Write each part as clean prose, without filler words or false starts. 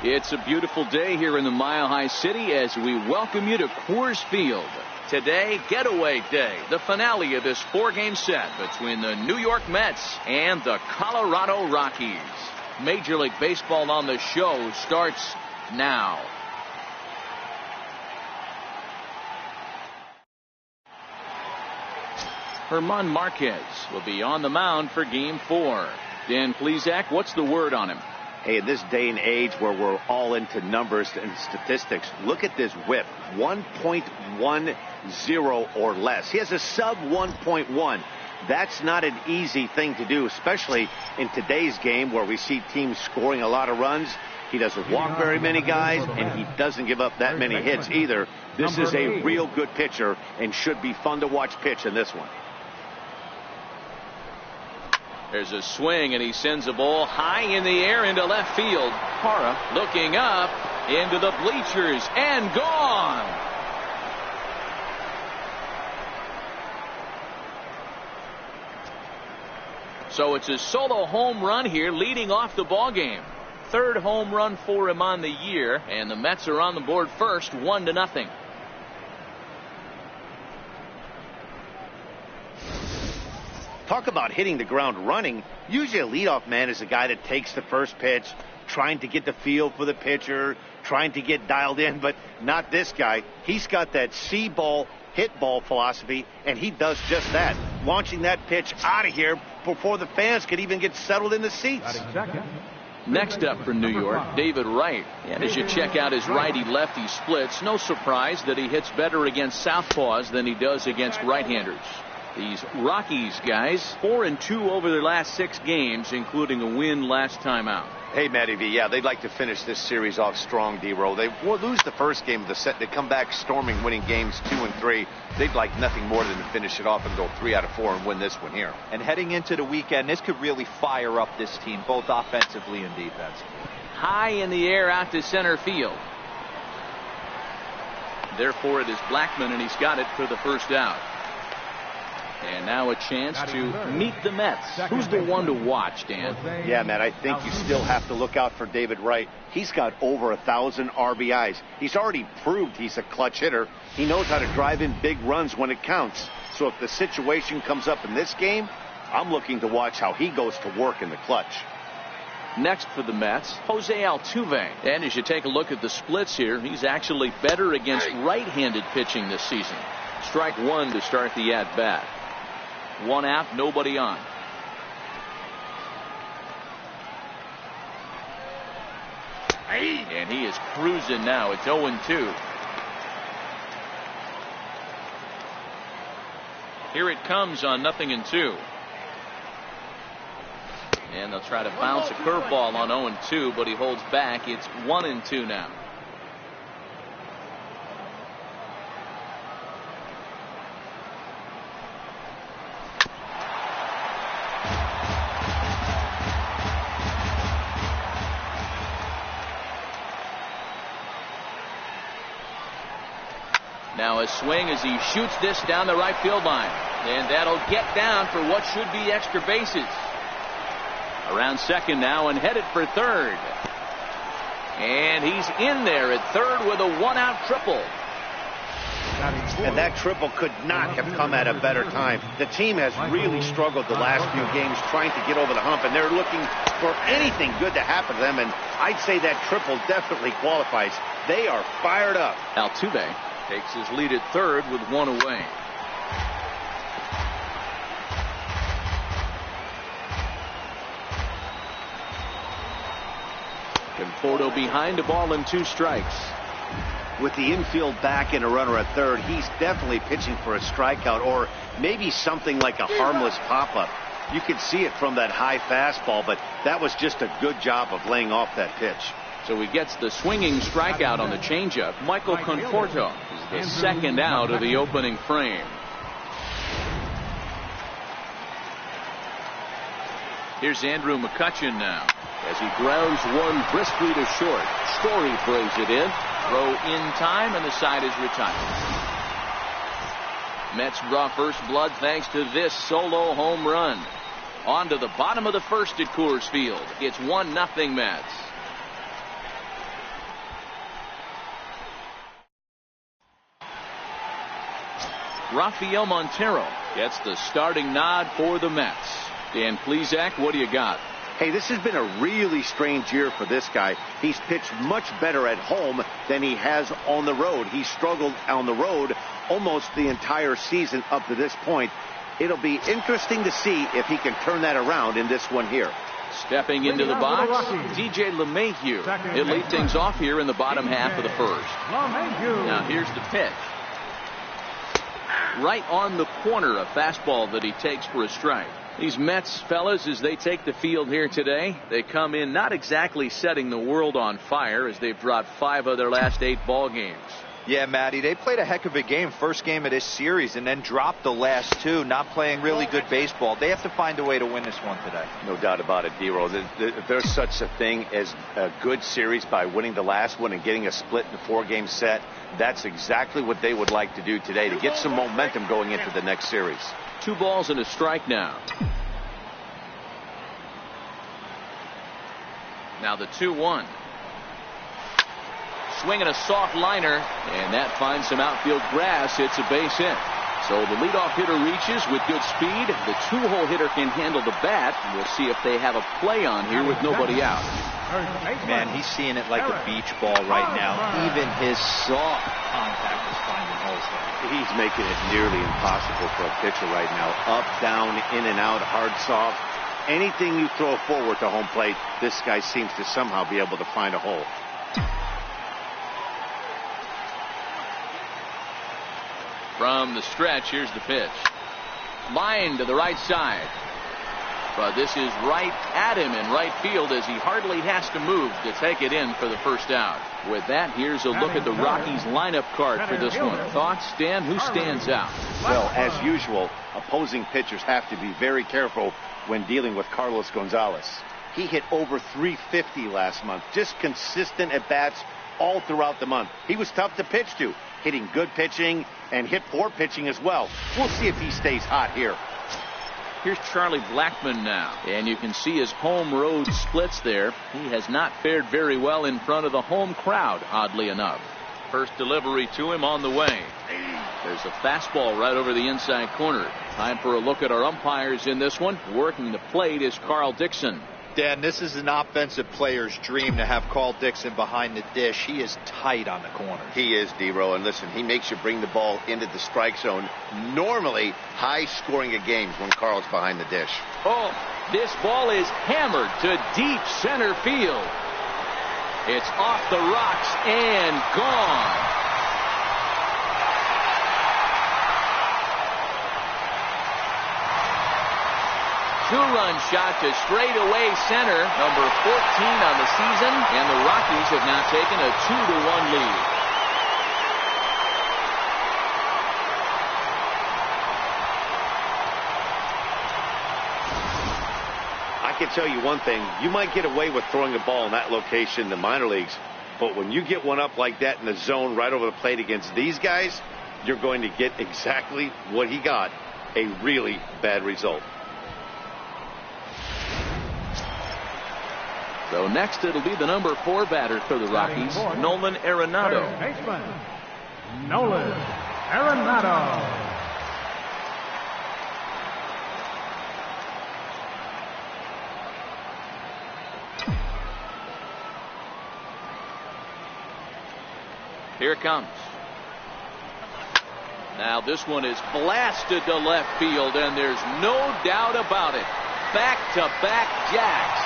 It's a beautiful day here in the Mile High City as we welcome you to Coors Field. Today, Getaway Day, the finale of this 4-game set between the New York Mets and the Colorado Rockies. Major League Baseball on the show starts now. German Marquez will be on the mound for Game 4. Dan Plesac, what's the word on him? Hey, in this day and age where we're all into numbers and statistics, look at this whip, 1.10 or less. He has a sub 1.1. That's not an easy thing to do, especially in today's game where we see teams scoring a lot of runs. He doesn't walk very many guys, and he doesn't give up that many hits either. This is a real good pitcher and should be fun to watch pitch in this one. There's a swing, and he sends a ball high in the air into left field. Hara looking up into the bleachers and gone. So it's a solo home run here leading off the ball game. Third home run for him on the year, and the Mets are on the board first, 1-0. Talk about hitting the ground running. Usually a leadoff man is a guy that takes the first pitch, trying to get the feel for the pitcher, trying to get dialed in, but not this guy. He's got that see ball, hit ball philosophy, and he does just that, launching that pitch out of here before the fans could even get settled in the seats. Next up for New York, David Wright. And as you check out his righty-lefty splits, no surprise that he hits better against southpaws than he does against right-handers. These Rockies guys, 4-2 over their last 6 games, including a win last time out. Hey, Matty V, yeah, they'd like to finish this series off strong, D-Roll. They will lose the first game of the set. They come back storming, winning games 2 and 3. They'd like nothing more than to finish it off and go 3 out of 4 and win this one here. And heading into the weekend, this could really fire up this team, both offensively and defensively. High in the air out to center field. Therefore, it is Blackmon, and he's got it for the first out. And now a chance to meet the Mets. Who's the one to watch, Dan? Yeah, man, I think you still have to look out for David Wright. He's got over 1,000 RBIs. He's already proved he's a clutch hitter. He knows how to drive in big runs when it counts. So if the situation comes up in this game, I'm looking to watch how he goes to work in the clutch. Next for the Mets, Jose Altuve. And as you take a look at the splits here, he's actually better against right-handed pitching this season. Strike 1 to start the at-bat. 1 out, nobody on. And he is cruising now. It's 0-2. Here it comes on 0-2. And they'll try to bounce a curveball on 0-2, but he holds back. It's 1-2 now. Now a swing as he shoots this down the right field line. And that'll get down for what should be extra bases. Around second now and headed for third. And he's in there at third with a 1-out triple. And that triple could not have come at a better time. The team has really struggled the last few games trying to get over the hump, and they're looking for anything good to happen to them, and I'd say that triple definitely qualifies. They are fired up. Altuve takes his lead at third with 1 away. Conforto behind, a ball and 2 strikes. With the infield back and a runner at third, he's definitely pitching for a strikeout or maybe something like a harmless pop-up. You could see it from that high fastball, but that was just a good job of laying off that pitch. So he gets the swinging strikeout on the changeup. Michael Conforto is the second out of the opening frame. Here's Andrew McCutchen now as he grounds one briskly to short. Story throws it in. Throw in time, and the side is retired. Mets draw first blood thanks to this solo home run. On to the bottom of the first at Coors Field. It's 1-0 Mets. Rafael Montero gets the starting nod for the Mets. Dan Plesac, what do you got? Hey, this has been a really strange year for this guy. He's pitched much better at home than he has on the road. He struggled on the road almost the entire season up to this point. It'll be interesting to see if he can turn that around in this one here. Stepping into the box, DJ LeMahieu. He'll lead things off here in the bottom half of the first. Now here's the pitch. Right on the corner, a fastball that he takes for a strike. These Mets, fellas, as they take the field here today, they come in not exactly setting the world on fire as they've dropped 5 of their last 8 ball games. Yeah, Matty, they played a heck of a game, first game of this series, and then dropped the last 2, not playing really good baseball. They have to find a way to win this one today. No doubt about it, D-Roll. There's such a thing as a good series by winning the last one and getting a split in the 4-game set. That's exactly what they would like to do today to get some momentum going into the next series. 2 balls and a strike now. Now the 2-1. Swinging a soft liner, and that finds some outfield grass. It's a base hit. So the leadoff hitter reaches with good speed. The 2-hole hitter can handle the bat. We'll see if they have a play on here with nobody out. Man, he's seeing it like a beach ball right now. Even his soft contact is finding holes there. He's making it nearly impossible for a pitcher right now. Up, down, in and out, hard, soft. Anything you throw forward to home plate, this guy seems to somehow be able to find a hole. From the stretch, here's the pitch. Line to the right side. But this is right at him in right field as he hardly has to move to take it in for the first out. With that, here's a look at the Rockies lineup card for this one. Thoughts, Stan? Who stands out? Well, as usual, opposing pitchers have to be very careful when dealing with Carlos Gonzalez. He hit over 350 last month. Just consistent at-bats all throughout the month. He was tough to pitch to, hitting good pitching and hit poor pitching as well. We'll see if he stays hot here. Here's Charlie Blackmon now, and you can see his home road splits there. He has not fared very well in front of the home crowd, oddly enough. First delivery to him on the way. There's a fastball right over the inside corner. Time for a look at our umpires in this one. Working the plate is Carl Dixon. Dan, this is an offensive player's dream to have Carl Dixon behind the dish. He is tight on the corner. He is, D-Row, and listen, he makes you bring the ball into the strike zone. Normally, high scoring of games when Carl's behind the dish. Oh, this ball is hammered to deep center field. It's off the rocks and gone. Two-run shot to straightaway center, number 14 on the season, and the Rockies have now taken a 2-1 lead. I can tell you one thing, you might get away with throwing a ball in that location in the minor leagues, but when you get one up like that in the zone right over the plate against these guys, you're going to get exactly what he got, a really bad result. So next it'll be the number 4 batter for the Rockies, Nolan Arenado. Nolan Arenado. Here it comes. Now this one is blasted to left field, and there's no doubt about it. Back-to-back jacks.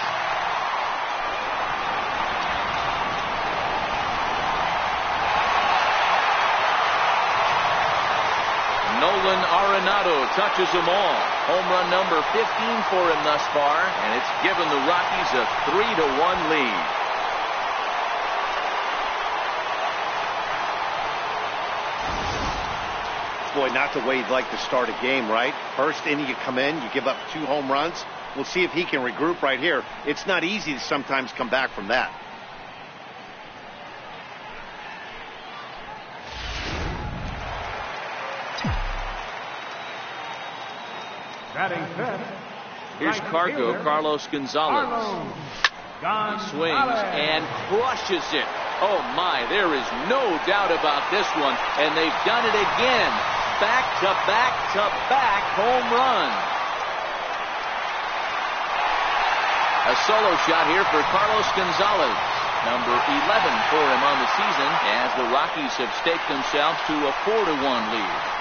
Nolan Arenado touches them all. Home run number 15 for him thus far, and it's given the Rockies a 3-1 lead. Boy, not the way you'd like to start a game, right? First inning, you come in, you give up 2 home runs. We'll see if he can regroup right here. It's not easy to sometimes come back from that. Here's Carlos Gonzalez. He swings and crushes it. Oh my, there is no doubt about this one, and they've done it again. back-to-back-to-back home run. A solo shot here for Carlos Gonzalez. Number 11 for him on the season as the Rockies have staked themselves to a 4-1 lead.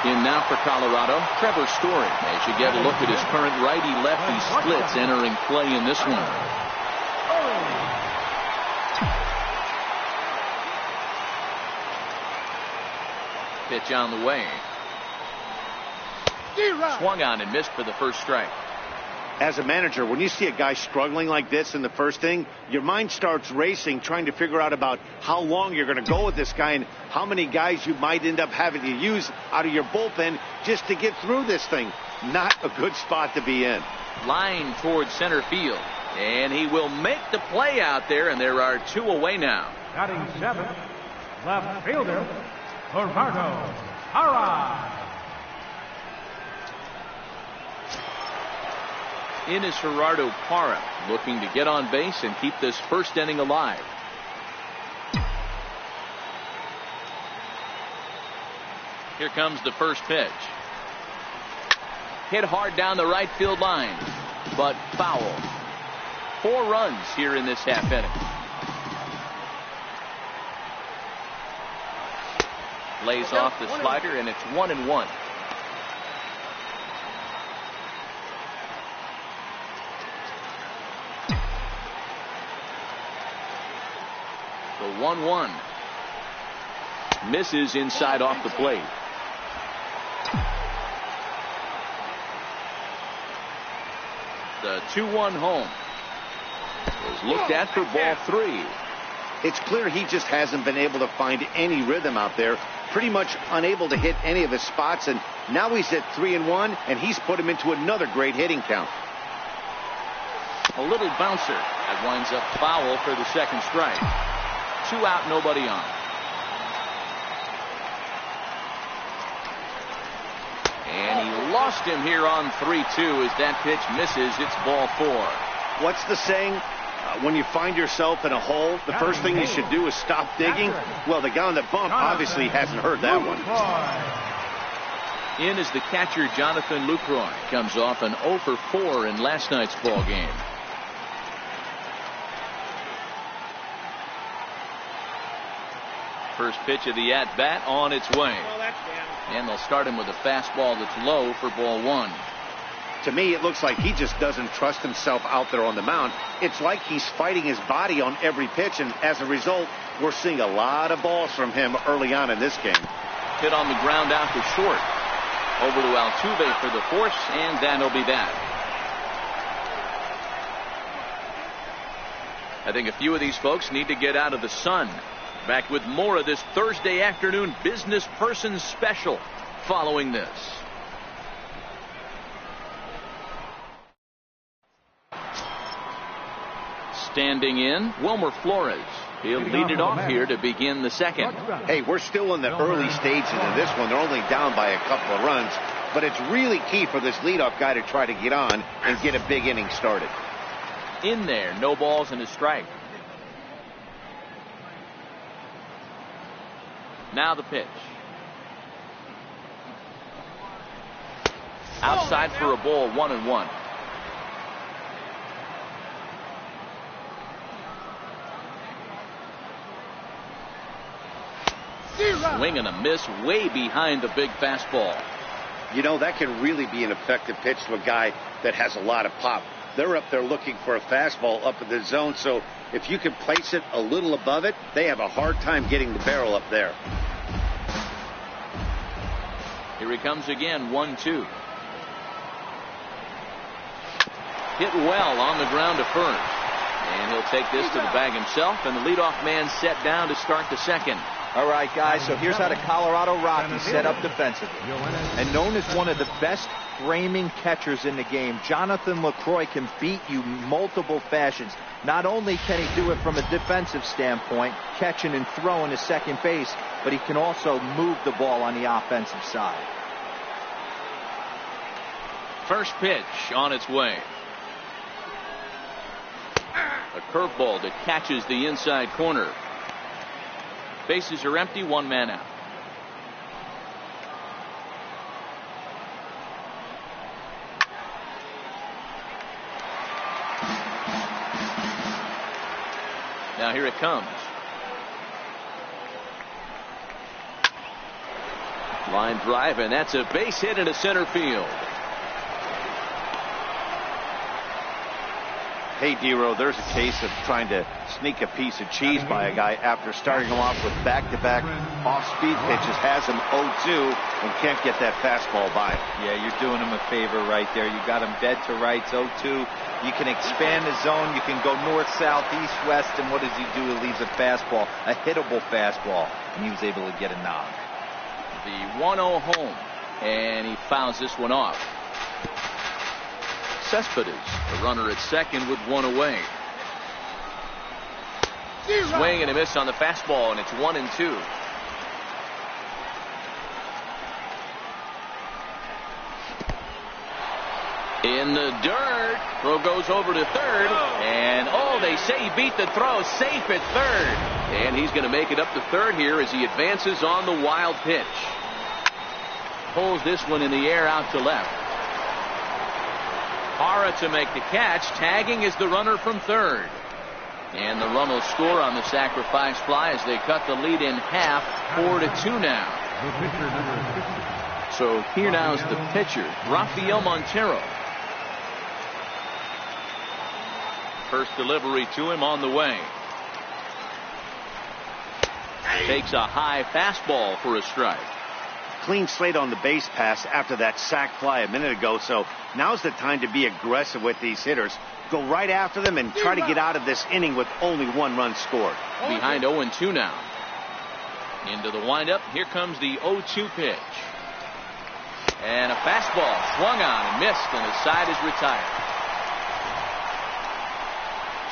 In now for Colorado, Trevor Story. As you get a look at his current righty-lefty splits entering play in this one. Pitch on the way. Swung on and missed for the first strike. As a manager, when you see a guy struggling like this in the first inning, your mind starts racing, trying to figure out about how long you're going to go with this guy and how many guys you might end up having to use out of your bullpen just to get through this thing. Not a good spot to be in. Line towards center field, and he will make the play out there, and there are 2 away now. Batting 7th, left fielder, Gerardo Parra. In is Gerardo Parra, looking to get on base and keep this first inning alive. Here comes the first pitch. Hit hard down the right field line, but foul. 4 runs here in this half inning. Lays off the slider, and it's 1-1. The 1-1 misses inside off the plate. The 2-1 home is looked at for ball 3. It's clear he just hasn't been able to find any rhythm out there. Pretty much unable to hit any of his spots, and now he's at 3-1, and he's put him into another great hitting count. A little bouncer that winds up foul for the second strike. 2 out, nobody on. And he lost him here on 3-2 as that pitch misses. It's ball 4. What's the saying? When you find yourself in a hole, the first thing you should do is stop digging. Well, the guy on the bump obviously hasn't heard that one. In is the catcher, Jonathan Lucroy. Comes off an 0 for 4 in last night's ball game. First pitch of the at-bat on its way. And they'll start him with a fastball that's low for ball 1. To me, it looks like he just doesn't trust himself out there on the mound. It's like he's fighting his body on every pitch, and as a result, we're seeing a lot of balls from him early on in this game. Hit on the ground out to short. Over to Altuve for the force, and that'll be that. I think a few of these folks need to get out of the sun. Back with more of this Thursday afternoon business person special following this. Standing in, Wilmer Flores. He'll lead it off here to begin the second. Hey, we're still in the early stages of this one. They're only down by a couple of runs, but it's really key for this leadoff guy to try to get on and get a big inning started. In there, no balls and a strike. Now the pitch. Outside for a ball, 1-1. Swing and a miss way behind the big fastball. You know, that can really be an effective pitch to a guy that has a lot of pop. They're up there looking for a fastball up in the zone, so if you can place it a little above it, they have a hard time getting the barrel up there. Here he comes again, 1-2. Hit well on the ground to first. And he'll take this to the bag himself, and the leadoff man set down to start the second. All right, guys, so here's how the Colorado Rockies set up defensively. And known as one of the best framing catchers in the game, Jonathan Lucroy can beat you multiple fashions. Not only can he do it from a defensive standpoint, catching and throwing to second base, but he can also move the ball on the offensive side. First pitch on its way. A curveball that catches the inside corner. Bases are empty, one man out. Now here it comes. Line drive, and that's a base hit into center field. Hey, D-Row, there's a case of trying to sneak a piece of cheese by a guy after starting him off with back-to-back off-speed pitches, has him 0-2, and can't get that fastball by. Yeah, you're doing him a favor right there. You got him dead to rights, 0-2. You can expand the zone. You can go north, south, east, west, and what does he do? He leaves a fastball, a hittable fastball, and he was able to get a knock. The 1-0 home, and he fouls this one off. Cespedes, the runner at second with one away. Swing and a miss on the fastball, and it's 1-2. In the dirt, throw goes over to third, and they say he beat the throw, safe at third, and he's going to make it up to third here as he advances on the wild pitch. Pulls this one in the air out to left. Hara to make the catch. Tagging is the runner from third. And the run will score on the sacrifice fly as they cut the lead in half, 4-2 now. So here now is the pitcher, Rafael Montero. First delivery to him on the way. Takes a high fastball for a strike. Clean slate on the base pass after that sac fly a minute ago, so now's the time to be aggressive with these hitters. Go right after them and try to get out of this inning with only one run scored. Behind 0-2 now. Into the windup. Here comes the 0-2 pitch. And a fastball swung on and missed, and the side is retired.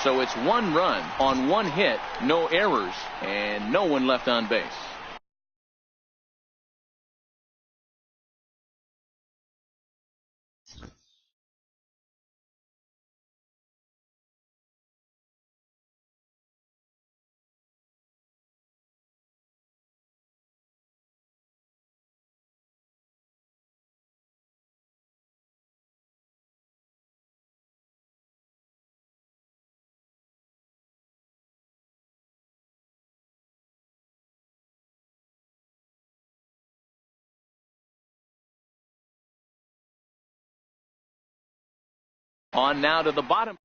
So it's one run on one hit, no errors, and no one left on base. On now to the bottom.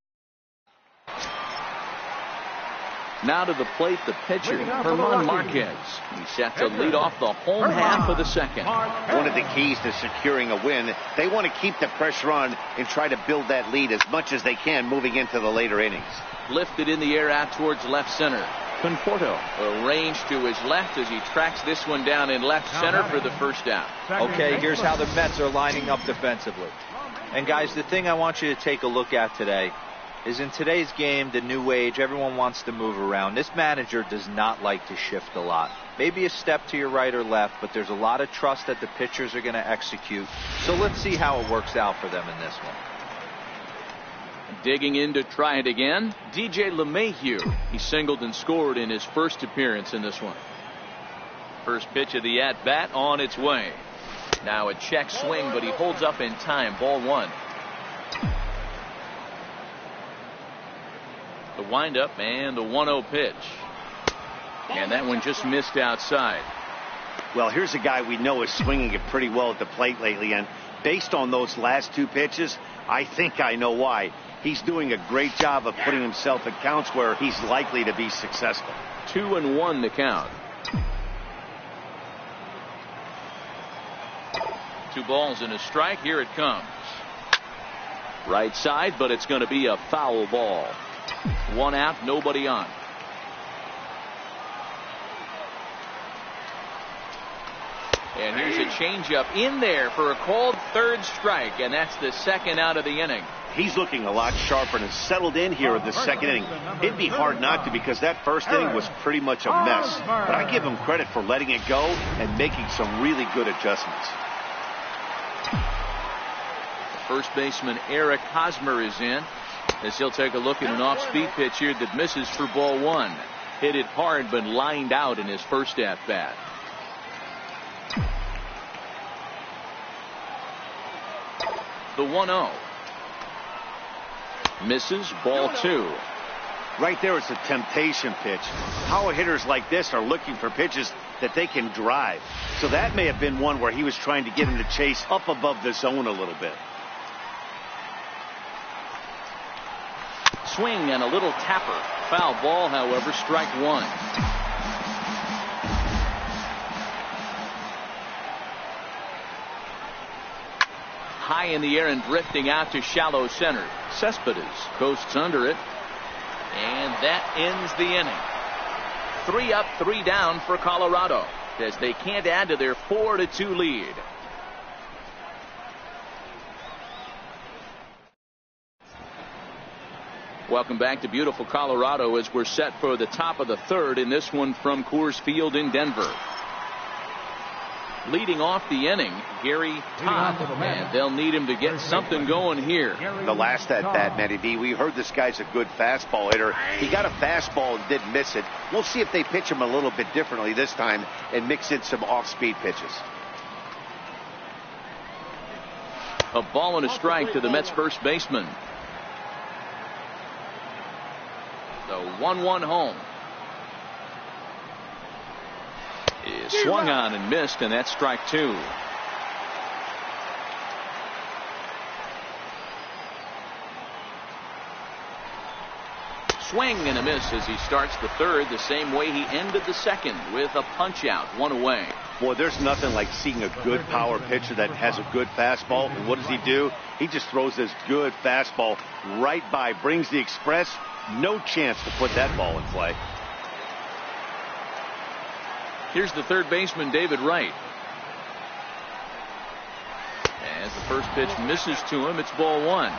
Now to the plate, the pitcher, Herman Marquez. He's set to lead off the home half of the second. One of the keys to securing a win, they want to keep the pressure on and try to build that lead as much as they can moving into the later innings. Lifted in the air out towards left center. Conforto arranged to his left as he tracks this one down in left center for the first down. Okay, here's how the Mets are lining up defensively. And guys, the thing I want you to take a look at today is in today's game, the new age, everyone wants to move around. This manager does not like to shift a lot. Maybe a step to your right or left, but there's a lot of trust that the pitchers are going to execute. So let's see how it works out for them in this one. Digging in to try it again, DJ LeMahieu. He singled and scored in his first appearance in this one. First pitch of the at-bat on its way. Now a check swing, but he holds up in time. Ball one. The windup and the 1-0 pitch. And that one just missed outside. Well, here's a guy we know is swinging it pretty well at the plate lately, and based on those last two pitches, I think I know why. He's doing a great job of putting himself in counts where he's likely to be successful. 2-1 the count. 2 balls and a strike. Here it comes. Right side, but it's going to be a foul ball. 1 out, nobody on. And here's a changeup in there for a called third strike, and that's the second out of the inning. He's looking a lot sharper and has settled in here in the second inning. It'd be hard not to, because that first inning was pretty much a mess. But I give him credit for letting it go and making some really good adjustments. First baseman Eric Hosmer is in, as he'll take a look at an off-speed pitch here that misses for ball one. Hit it hard but lined out in his first at-bat. The 1-0. Misses, ball two. Right there is a temptation pitch. Power hitters like this are looking for pitches that they can drive. So that may have been one where he was trying to get him to chase up above the zone a little bit. Swing and a little tapper. Foul ball, however, strike one. High in the air and drifting out to shallow center. Cespedes coasts under it. And that ends the inning. 3 up, 3 down for Colorado, as they can't add to their 4-2 lead. Welcome back to beautiful Colorado, as we're set for the top of the third in this one from Coors Field in Denver. Leading off the inning, Gary Todd, and they'll need him to get something going here. The last at-bat, Matty D, we heard this guy's a good fastball hitter. He got a fastball and didn't miss it. We'll see if they pitch him a little bit differently this time and mix in some off-speed pitches. A ball and a strike to the Mets first baseman. The 1-1 home is swung on and missed, and that's strike two. Swing and a miss as he starts the third, the same way he ended the second, with a punch out, one away. Boy, there's nothing like seeing a good power pitcher that has a good fastball. And what does he do? He just throws this good fastball right by, brings the express. No chance to put that ball in play. Here's the third baseman, David Wright. As the first pitch misses to him, it's ball one.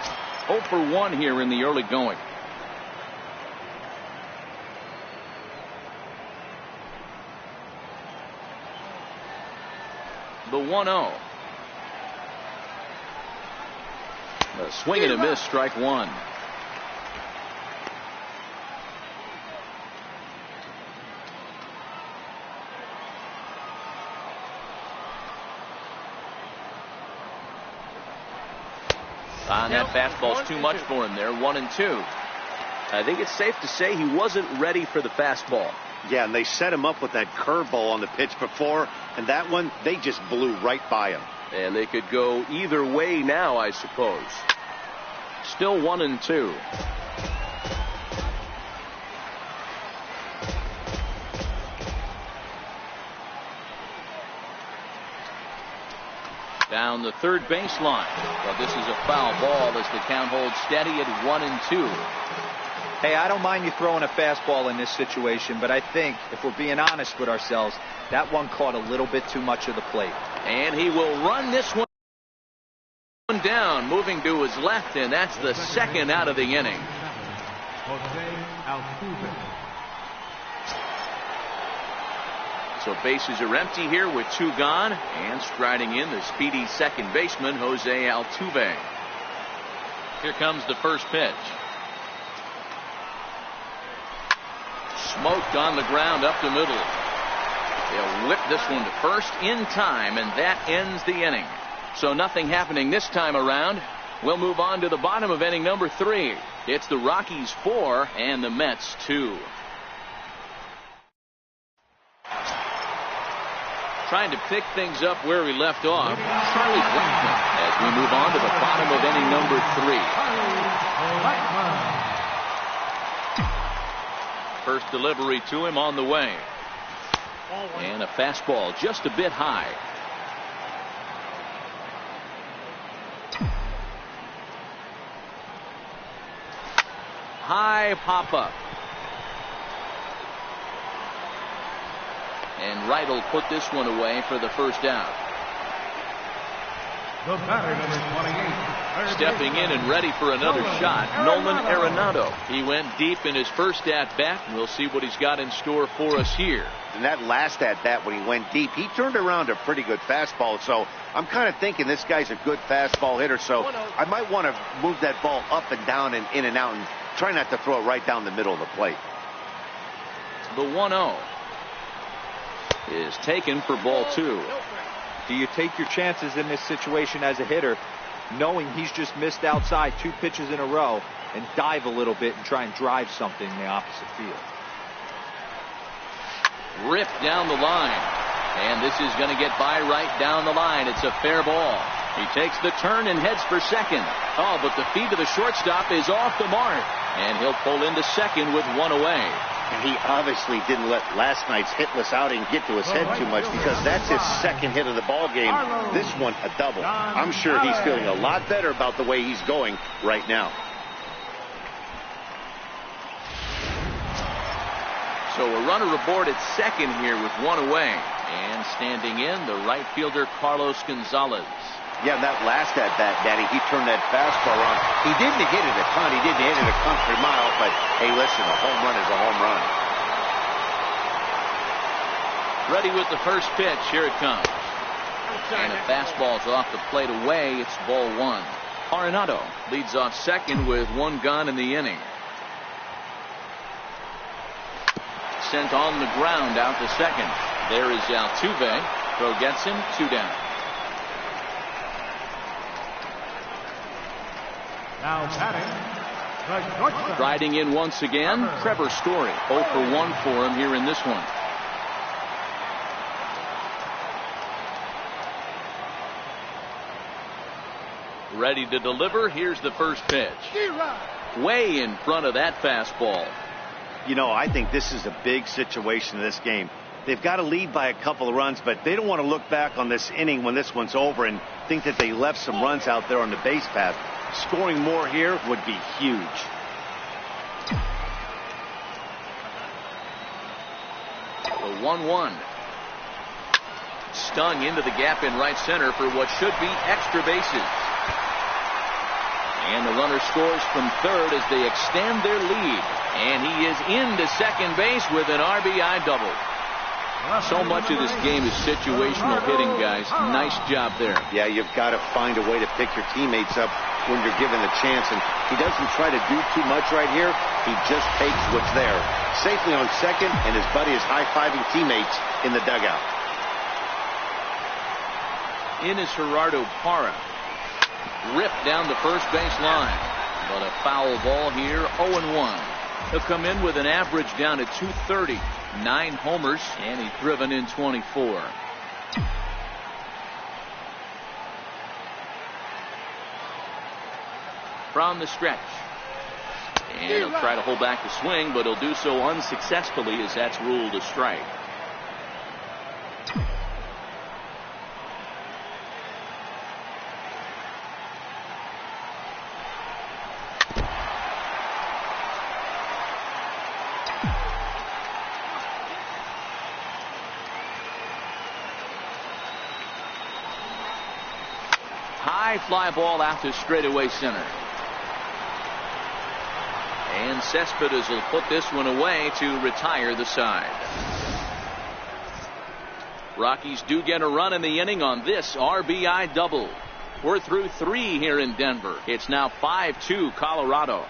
0 for 1 here in the early going. The 1-0. A swing and a miss, strike one. That fastball's too much for him there. 1-2. I think it's safe to say he wasn't ready for the fastball. Yeah, and they set him up with that curveball on the pitch before, and that one, they just blew right by him. And they could go either way now, I suppose. Still 1-2. Down the third baseline. Well, this is a foul ball as the count holds steady at 1-2. Hey, I don't mind you throwing a fastball in this situation, but I think if we're being honest with ourselves, that one caught a little bit too much of the plate. And he will run this one down, moving to his left, and that's the second out of the inning. So bases are empty here with 2 gone, and striding in the speedy second baseman, Jose Altuve. Here comes the first pitch. Smoked on the ground up the middle. They'll whip this one to first in time, and that ends the inning. So nothing happening this time around. We'll move on to the bottom of inning number 3. It's the Rockies 4 and the Mets 2. Trying to pick things up where we left off, Charlie Blackmon, as we move on to the bottom of inning number 3. First delivery to him on the way. And a fastball just a bit high. High pop-up. And Wright will put this one away for the first out. The batter, number 28, Stepping in and ready for another shot, Nolan Arenado. He went deep in his first at-bat, and we'll see what he's got in store for us here. In that last at-bat when he went deep, he turned around a pretty good fastball, so I'm kind of thinking this guy's a good fastball hitter, so I might want to move that ball up and down and in and out and try not to throw it right down the middle of the plate. The 1-0 is taken for ball 2. Do you take your chances in this situation as a hitter, knowing he's just missed outside 2 pitches in a row, and dive a little bit and try and drive something in the opposite field? Ripped down the line, and this is going to get by right down the line. It's a fair ball. He takes the turn and heads for second. Oh, but the feed to the shortstop is off the mark, and he'll pull into second with 1 away. And he obviously didn't let last night's hitless outing get to his head too much, because that's his second hit of the ball game. This one a double. I'm sure he's feeling a lot better about the way he's going right now. So a runner aboard at second here with 1 away. And standing in, the right fielder Carlos Gonzalez. Yeah, that last at-bat, Daddy, he turned that fastball on. He didn't hit it a ton. He didn't hit it a country mile, but hey, listen, a home run is a home run. Ready with the first pitch. Here it comes. And a fastball's off the plate away. It's ball 1. Arenado leads off second with 1 gone in the inning. Sent on the ground out to second. There is Altuve. Throw gets him, 2 down. Now batting, the shortstop. Riding in once again, Trevor Story. 0 for 1 for him here in this one. Ready to deliver. Here's the first pitch. Way in front of that fastball. You know, I think this is a big situation in this game. They've got to lead by a couple of runs, but they don't want to look back on this inning when this one's over and think that they left some runs out there on the base path. Scoring more here would be huge. The 1-1. Stung into the gap in right center for what should be extra bases. And the runner scores from third as they extend their lead. And he is into second base with an RBI double. So much of this game is situational hitting, guys. Nice job there. Yeah, you've got to find a way to pick your teammates up when you're given the chance. And he doesn't try to do too much right here. He just takes what's there. Safely on second, and his buddy is high-fiving teammates in the dugout. In is Gerardo Parra. Ripped down the first base line. But a foul ball here, 0-1. He'll come in with an average down at 230. 9 homers, and he's driven in 24. From the stretch. And he'll try to hold back the swing, but he'll do so unsuccessfully as that's ruled a strike. High fly ball out to straightaway center. And Cespedes will put this one away to retire the side. Rockies do get a run in the inning on this RBI double. We're through 3 here in Denver. It's now 5-2 Colorado.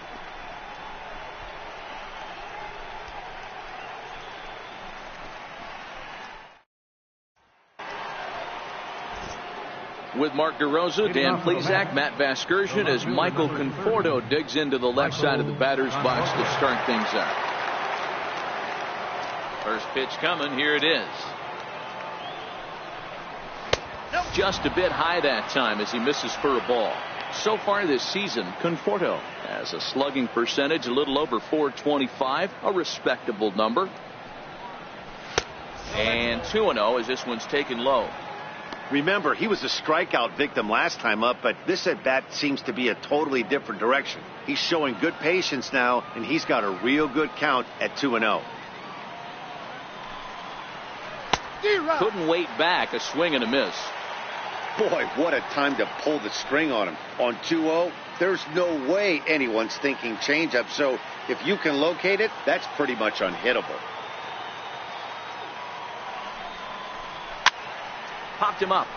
With Mark DeRosa, Dan Plesac, Matt Vasgersian, as Michael Conforto digs into the left side of the batter's box to start things out. First pitch coming. Here it is. Just a bit high that time as he misses for a ball. So far this season, Conforto has a slugging percentage a little over .425, a respectable number. And 2-0 as this one's taken low. Remember, he was a strikeout victim last time up, but this at-bat seems to be a totally different direction. He's showing good patience now, and he's got a real good count at 2-0. Couldn't wait back. A swing and a miss. Boy, what a time to pull the string on him. On 2-0, there's no way anyone's thinking changeup. So if you can locate it, that's pretty much unhittable. Popped him up.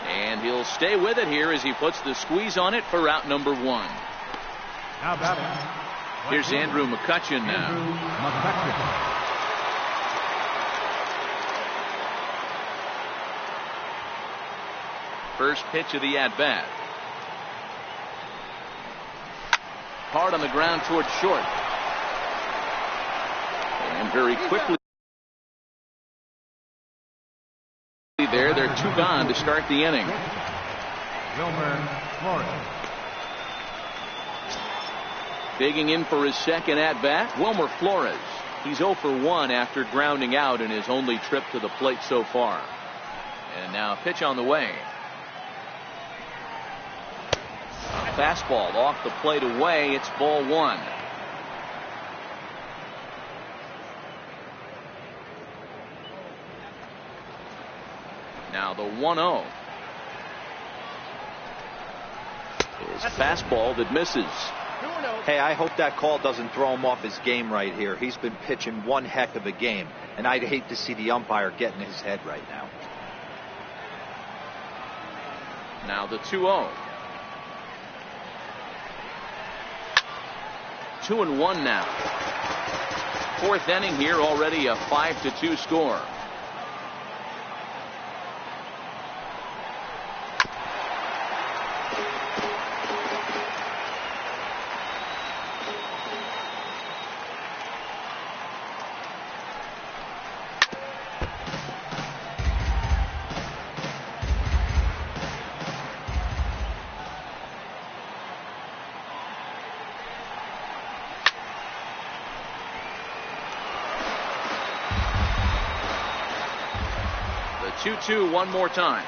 And he'll stay with it here as he puts the squeeze on it for out number 1. Now batting. Here's Andrew McCutchen now. First pitch of the at-bat. Hard on the ground towards short. And very quickly there, they're 2 gone to start the inning. Digging in for his second at-bat, Wilmer Flores. He's 0 for 1 after grounding out in his only trip to the plate so far. And now a pitch on the way. A fastball off the plate away. It's ball 1. Now the 1-0 is fastball that misses. Hey, I hope that call doesn't throw him off his game right here. He's been pitching one heck of a game, and I'd hate to see the umpire get in his head right now. Now the 2-0. 2-1 now. 4th inning here, already a 5-2 score. The 2-2 one more time.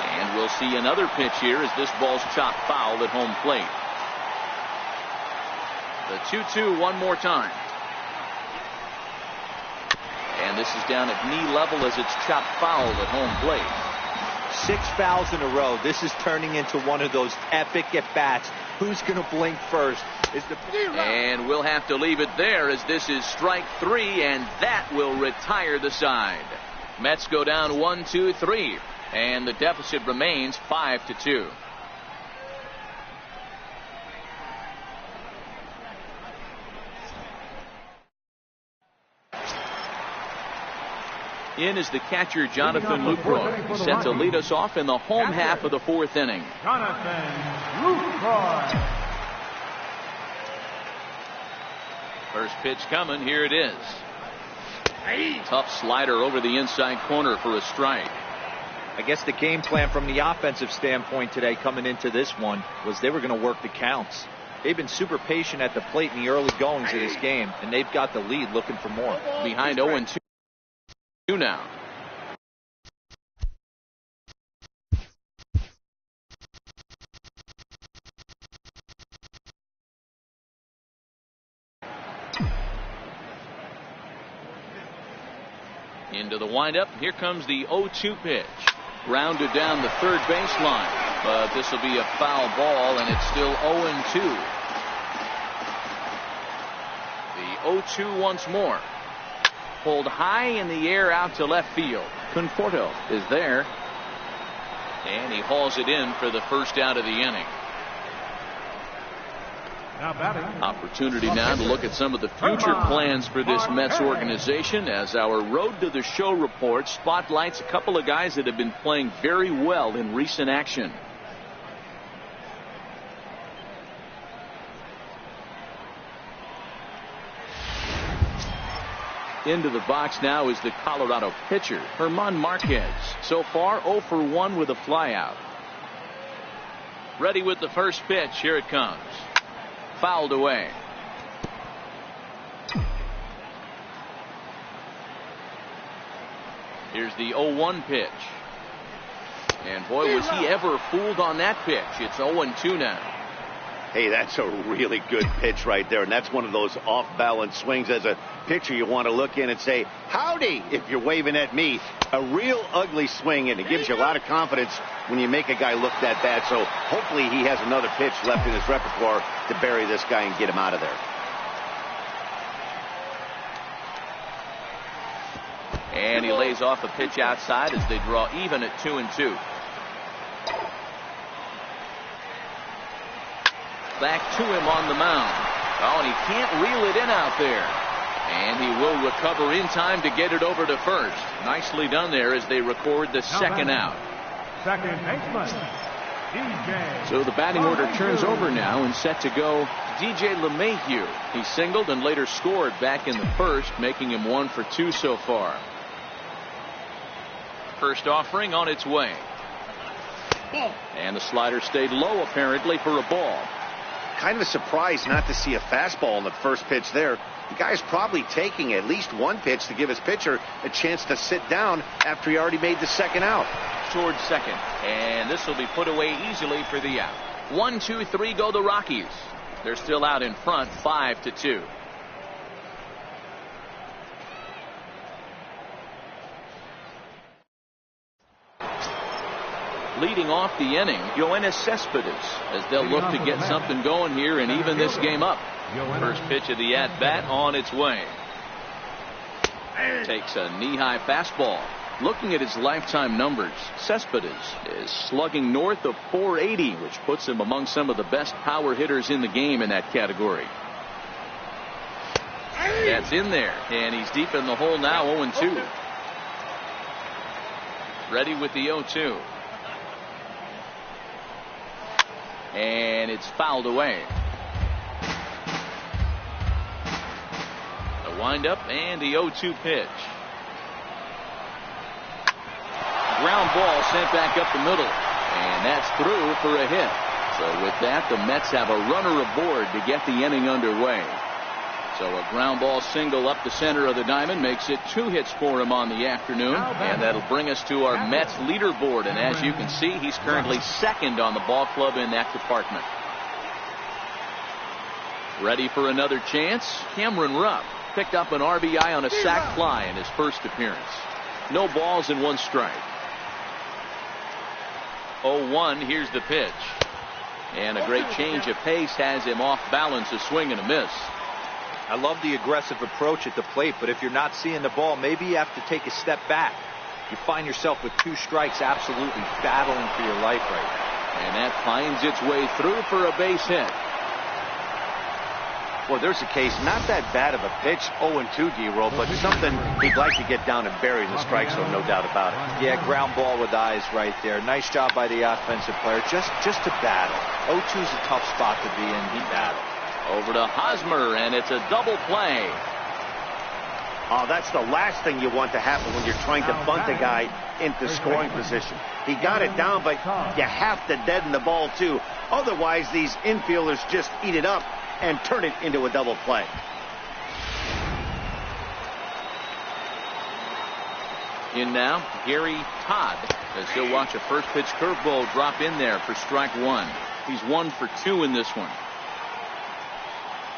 And we'll see another pitch here as this ball's chopped foul at home plate. The 2-2 one more time. And this is down at knee level as it's chopped foul at home plate. 6 fouls in a row. This is turning into one of those epic at-bats. Who's going to blink first? And we'll have to leave it there as this is strike 3, and that will retire the side. Mets go down 1-2-3, and the deficit remains 5-2. In is the catcher Jonathan Lucroy, set to lead us off in the home half of the 4th inning. Jonathan Lucroy. First pitch coming. Here it is. Tough slider over the inside corner for a strike. I guess the game plan from the offensive standpoint today coming into this one was they were going to work the counts. They've been super patient at the plate in the early goings of this game, and they've got the lead looking for more. Behind 0-2 now. Into the windup. Here comes the 0-2 pitch. Grounded down the third baseline. But this will be a foul ball, and it's still 0-2. The 0-2 once more. Pulled high in the air out to left field. Conforto is there. And he hauls it in for the first out of the inning. Now batting. Opportunity now to look at some of the future plans for this Mets organization as our Road to the Show report spotlights a couple of guys that have been playing very well in recent action. Into the box now is the Colorado pitcher, German Marquez. So far 0 for 1 with a flyout. Ready with the first pitch. Here it comes. Fouled away. Here's the 0-1 pitch. And boy, was he ever fooled on that pitch. It's 0-2 now. Hey, that's a really good pitch right there, and that's one of those off-balance swings. As a pitcher, you want to look in and say, howdy, if you're waving at me. A real ugly swing, and it gives you a lot of confidence when you make a guy look that bad. So hopefully he has another pitch left in his repertoire to bury this guy and get him out of there. And he lays off a pitch outside as they draw even at 2-2. Back to him on the mound. Oh, and he can't reel it in out there. And he will recover in time to get it over to first. Nicely done there as they record the second out. Second baseman, DJ. So the batting order turns over now and set to go DJ LeMahieu. He singled and later scored back in the first, making him 1 for 2 so far. First offering on its way. And the slider stayed low apparently for a ball. Kind of a surprise not to see a fastball in the first pitch there. The guy's probably taking at least one pitch to give his pitcher a chance to sit down after he already made the second out. Towards second. And this will be put away easily for the out. 1, 2, 3 go the Rockies. They're still out in front 5-2. Leading off the inning, Yoenis Cespedes, as they'll look to get something going here and even this game up. First pitch of the at-bat on its way. Takes a knee-high fastball. Looking at his lifetime numbers, Cespedes is slugging north of .480, which puts him among some of the best power hitters in the game in that category. That's in there, and he's deep in the hole now, 0-2. Ready with the 0-2. And it's fouled away. The windup and the 0-2 pitch. Ground ball sent back up the middle. And that's through for a hit. So with that, the Mets have a runner aboard to get the inning underway. So a ground ball single up the center of the diamond makes it 2 hits for him on the afternoon. And that'll bring us to our Mets leaderboard. And as you can see, he's currently second on the ball club in that department. Ready for another chance? Cameron Rupp picked up an RBI on a sac fly in his first appearance. No balls and 1 strike. 0-1, here's the pitch. And a great change of pace has him off balance, a swing and a miss. I love the aggressive approach at the plate, but if you're not seeing the ball, maybe you have to take a step back. You find yourself with 2 strikes absolutely battling for your life right now. And that finds its way through for a base hit. Well, there's a case, not that bad of a pitch, 0-2 D-roll, but something he'd like to get down and bury in the strike zone, no doubt about it. Yeah, ground ball with eyes right there. Nice job by the offensive player, just to battle. 0-2's a tough spot to be in. He battled. Over to Hosmer, and it's a double play. Oh, that's the last thing you want to happen when you're trying to bunt a guy into scoring position. He got it down, but you have to deaden the ball, too. Otherwise, these infielders just eat it up and turn it into a double play. In now, Gary Todd, as he'll watch a first pitch curveball drop in there for strike 1. He's 1 for 2 in this one.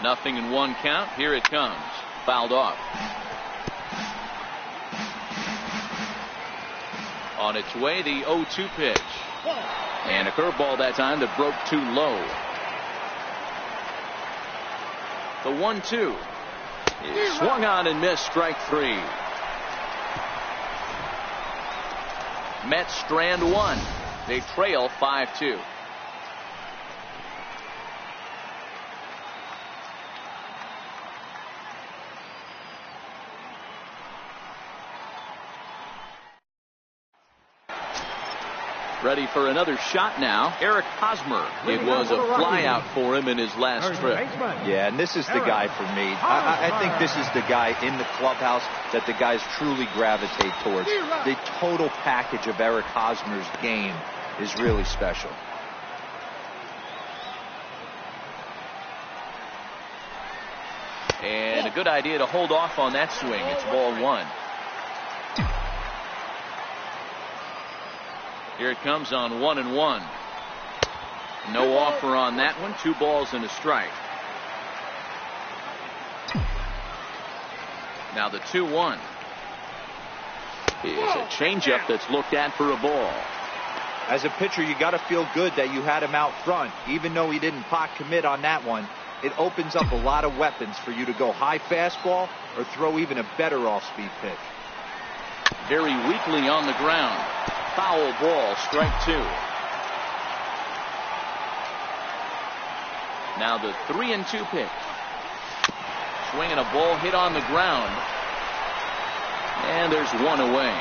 0-1 count. Here it comes. Fouled off. On its way, the 0-2 pitch. And a curveball that time that broke too low. The 1-2 is swung on and missed, strike 3. Mets strand 1. They trail 5-2. Ready for another shot now. Eric Hosmer. It was a flyout for him in his last trip. Yeah, and this is the guy for me. I think this is the guy in the clubhouse that the guys truly gravitate towards. The total package of Eric Hosmer's game is really special. And a good idea to hold off on that swing. It's ball 1. Here it comes on 1-1. No offer on that one. 2 balls and a strike. Now the 2-1 is a changeup that's looked at for a ball. As a pitcher, you got to feel good that you had him out front. Even though he didn't pot commit on that one, it opens up a lot of weapons for you to go high fastball or throw even a better off-speed pitch. Very weakly on the ground. Foul ball, strike 2. Now the 3-2 pitch. Swinging a ball hit on the ground. And there's one away.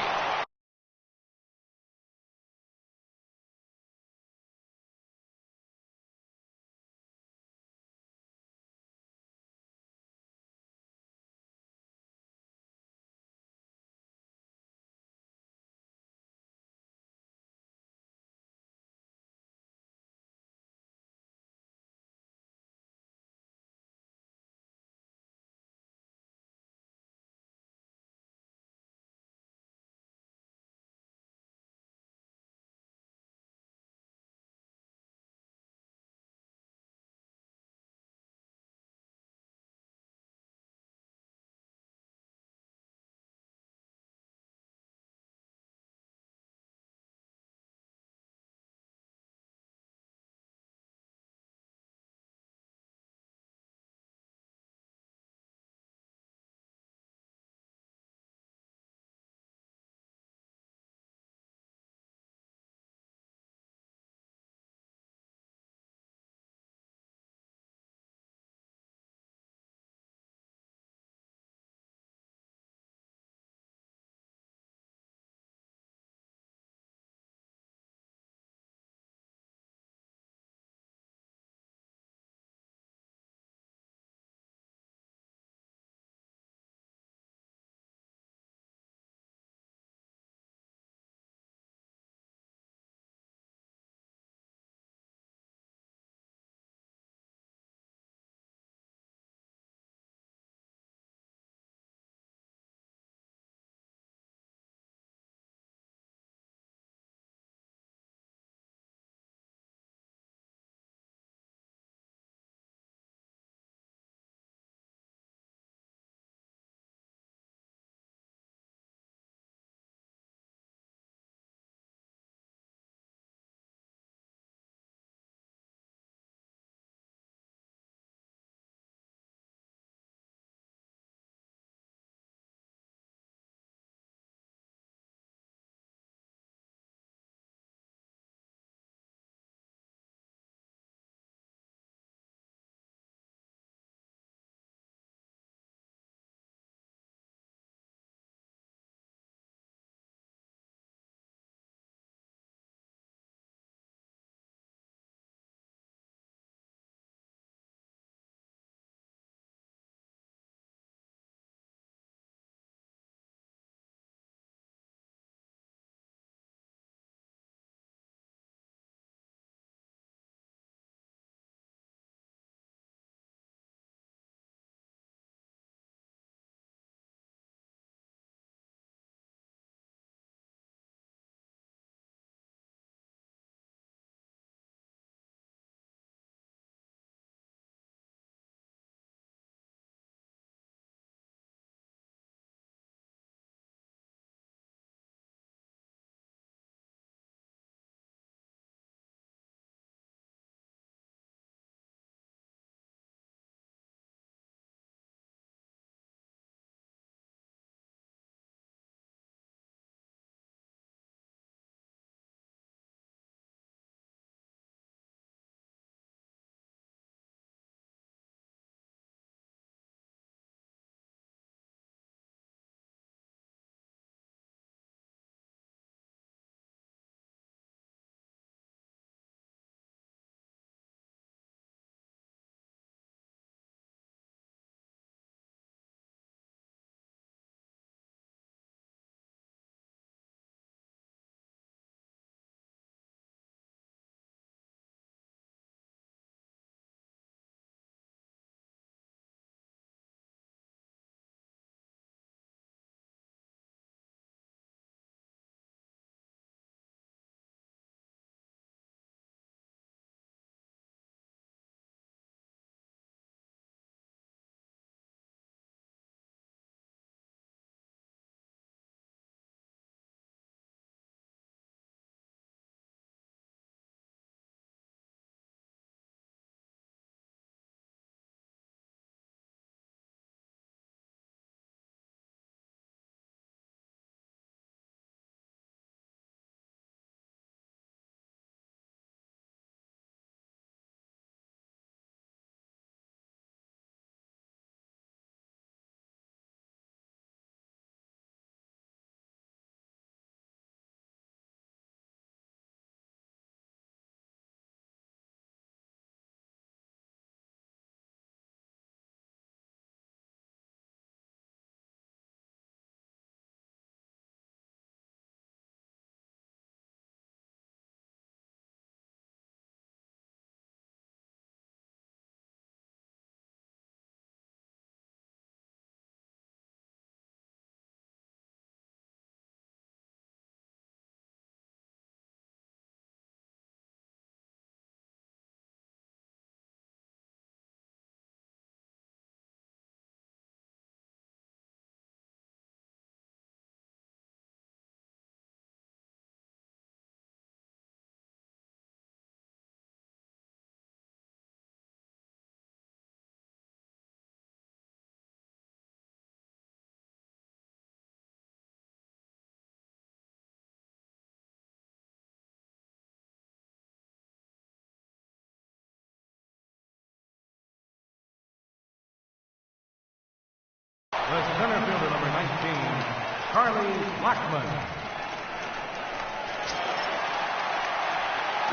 The center fielder, number 19, Charlie Blackmon.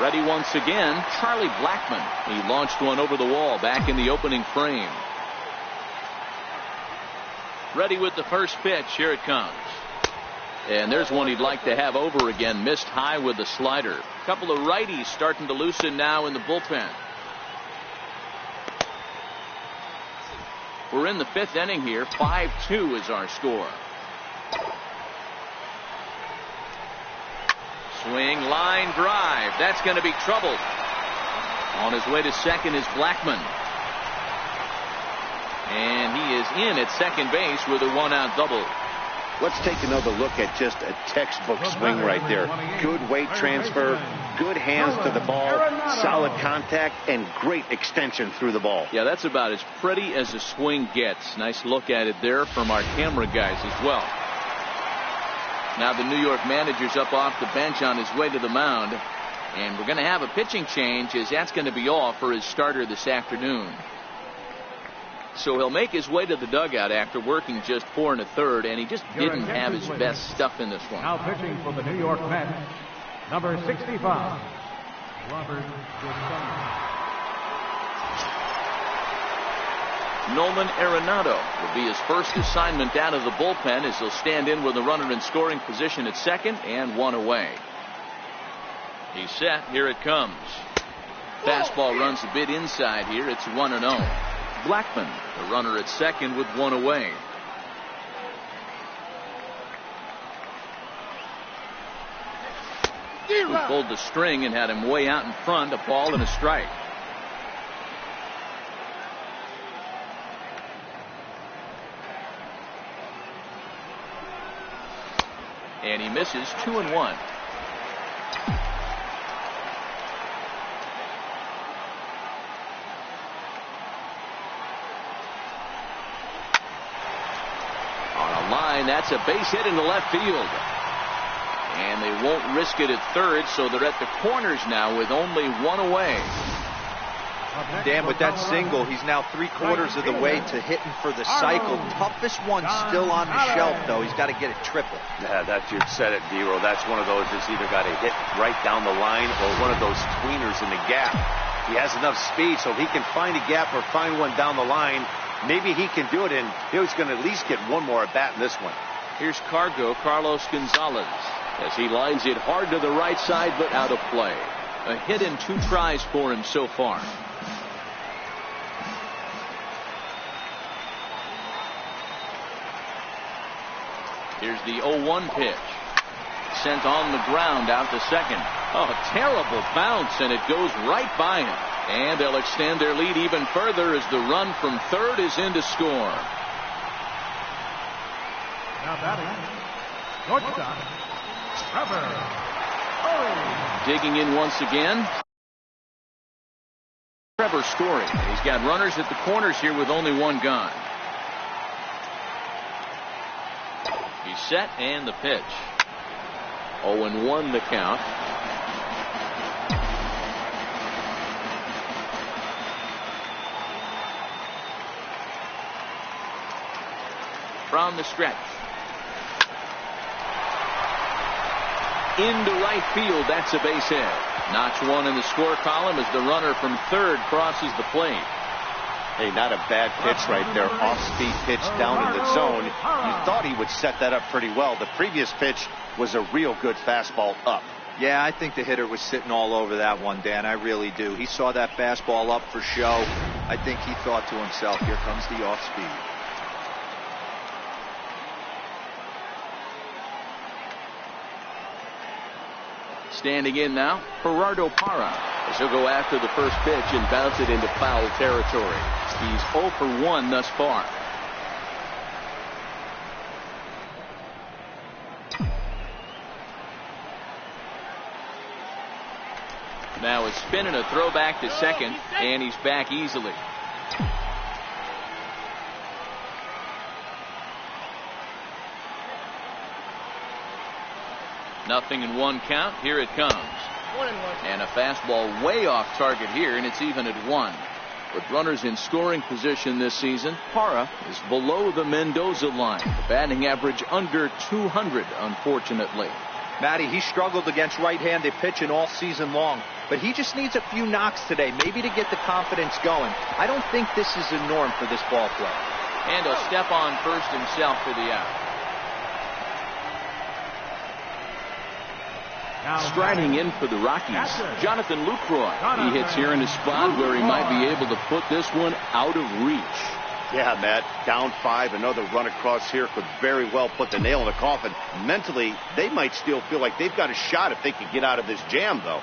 Ready once again, Charlie Blackmon. He launched one over the wall back in the opening frame. Ready with the first pitch. Here it comes. And there's one he'd like to have over again. Missed high with the slider. A couple of righties starting to loosen now in the bullpen. We're in the fifth inning here. 5-2 is our score. Swing, line drive. That's going to be trouble. On his way to second is Blackmon. And he is in at second base with a one-out double. Let's take another look at just a textbook swing right there. Good weight transfer, good hands to the ball, solid contact, and great extension through the ball. Yeah, that's about as pretty as a swing gets. Nice look at it there from our camera guys as well. Now the New York manager's up off the bench on his way to the mound. And we're going to have a pitching change, as that's going to be all for his starter this afternoon. So he'll make his way to the dugout after working just 4 1/3, and he just didn't have his best stuff in this one. Now pitching for the New York Mets, number 65, Robert Gonzalez. Nolan Arenado will be his first assignment out of the bullpen, as he'll stand in with a runner in scoring position at second and one away. He's set. Here it comes. Fastball runs a bit inside here. It's 1-0. Blackmon, the runner at second with one away. He pulled the string and had him way out in front. A ball and a strike. And he misses. 2-1. That's a base hit into left field. And they won't risk it at third, so they're at the corners now with only one away. Dan, with that single, he's now 3/4 of the way to hitting for the cycle. Toughest one still on the shelf, though. He's got to get it triple. Yeah, that's, you said it, D-Roll. That's one of those that's either got to hit right down the line or one of those tweeners in the gap. He has enough speed, so if he can find a gap or find one down the line, maybe he can do it, and he's going to at least get one more at bat in this one. Here's Carlos Gonzalez as he lines it hard to the right side, but out of play. A hit in 2 tries for him so far. Here's the 0-1 pitch. Sent on the ground out to second. Oh, terrible bounce, and it goes right by him. And they'll extend their lead even further as the run from third is in to score. Now batting, shortstop, Trevor Story. Digging in once again. Trevor Story. He's got runners at the corners here with only one gone. He's set, and the pitch. 0-1 the count. From the stretch. Into right field. That's a base hit. Notch one in the score column as the runner from third crosses the plate. Hey, not a bad pitch right there. Off-speed pitch down in the zone. You thought he would set that up pretty well. The previous pitch was a real good fastball up. Yeah, I think the hitter was sitting all over that one, Dan. I really do. He saw that fastball up for show. I think he thought to himself, here comes the off-speed. Standing in now, Gerardo Parra, as he'll go after the first pitch and bounce it into foul territory. He's 0 for 1 thus far. Now a spin and a throw back to second, and he's back easily. Nothing in 1 count. Here it comes. And a fastball way off target here, and it's even at 1. With runners in scoring position this season, Parra is below the Mendoza line. The batting average under 200, unfortunately. Matty, he struggled against right-handed pitching all season long, but he just needs a few knocks today, maybe to get the confidence going. I don't think this is the norm for this ball club. And he'll step on first himself for the out. Striding in for the Rockies, Jonathan Lucroy. He hits here in a spot where he might be able to put this one out of reach. Yeah, Matt, down 5, another run across here could very well put the nail in the coffin. Mentally, they might still feel like they've got a shot if they could get out of this jam, though.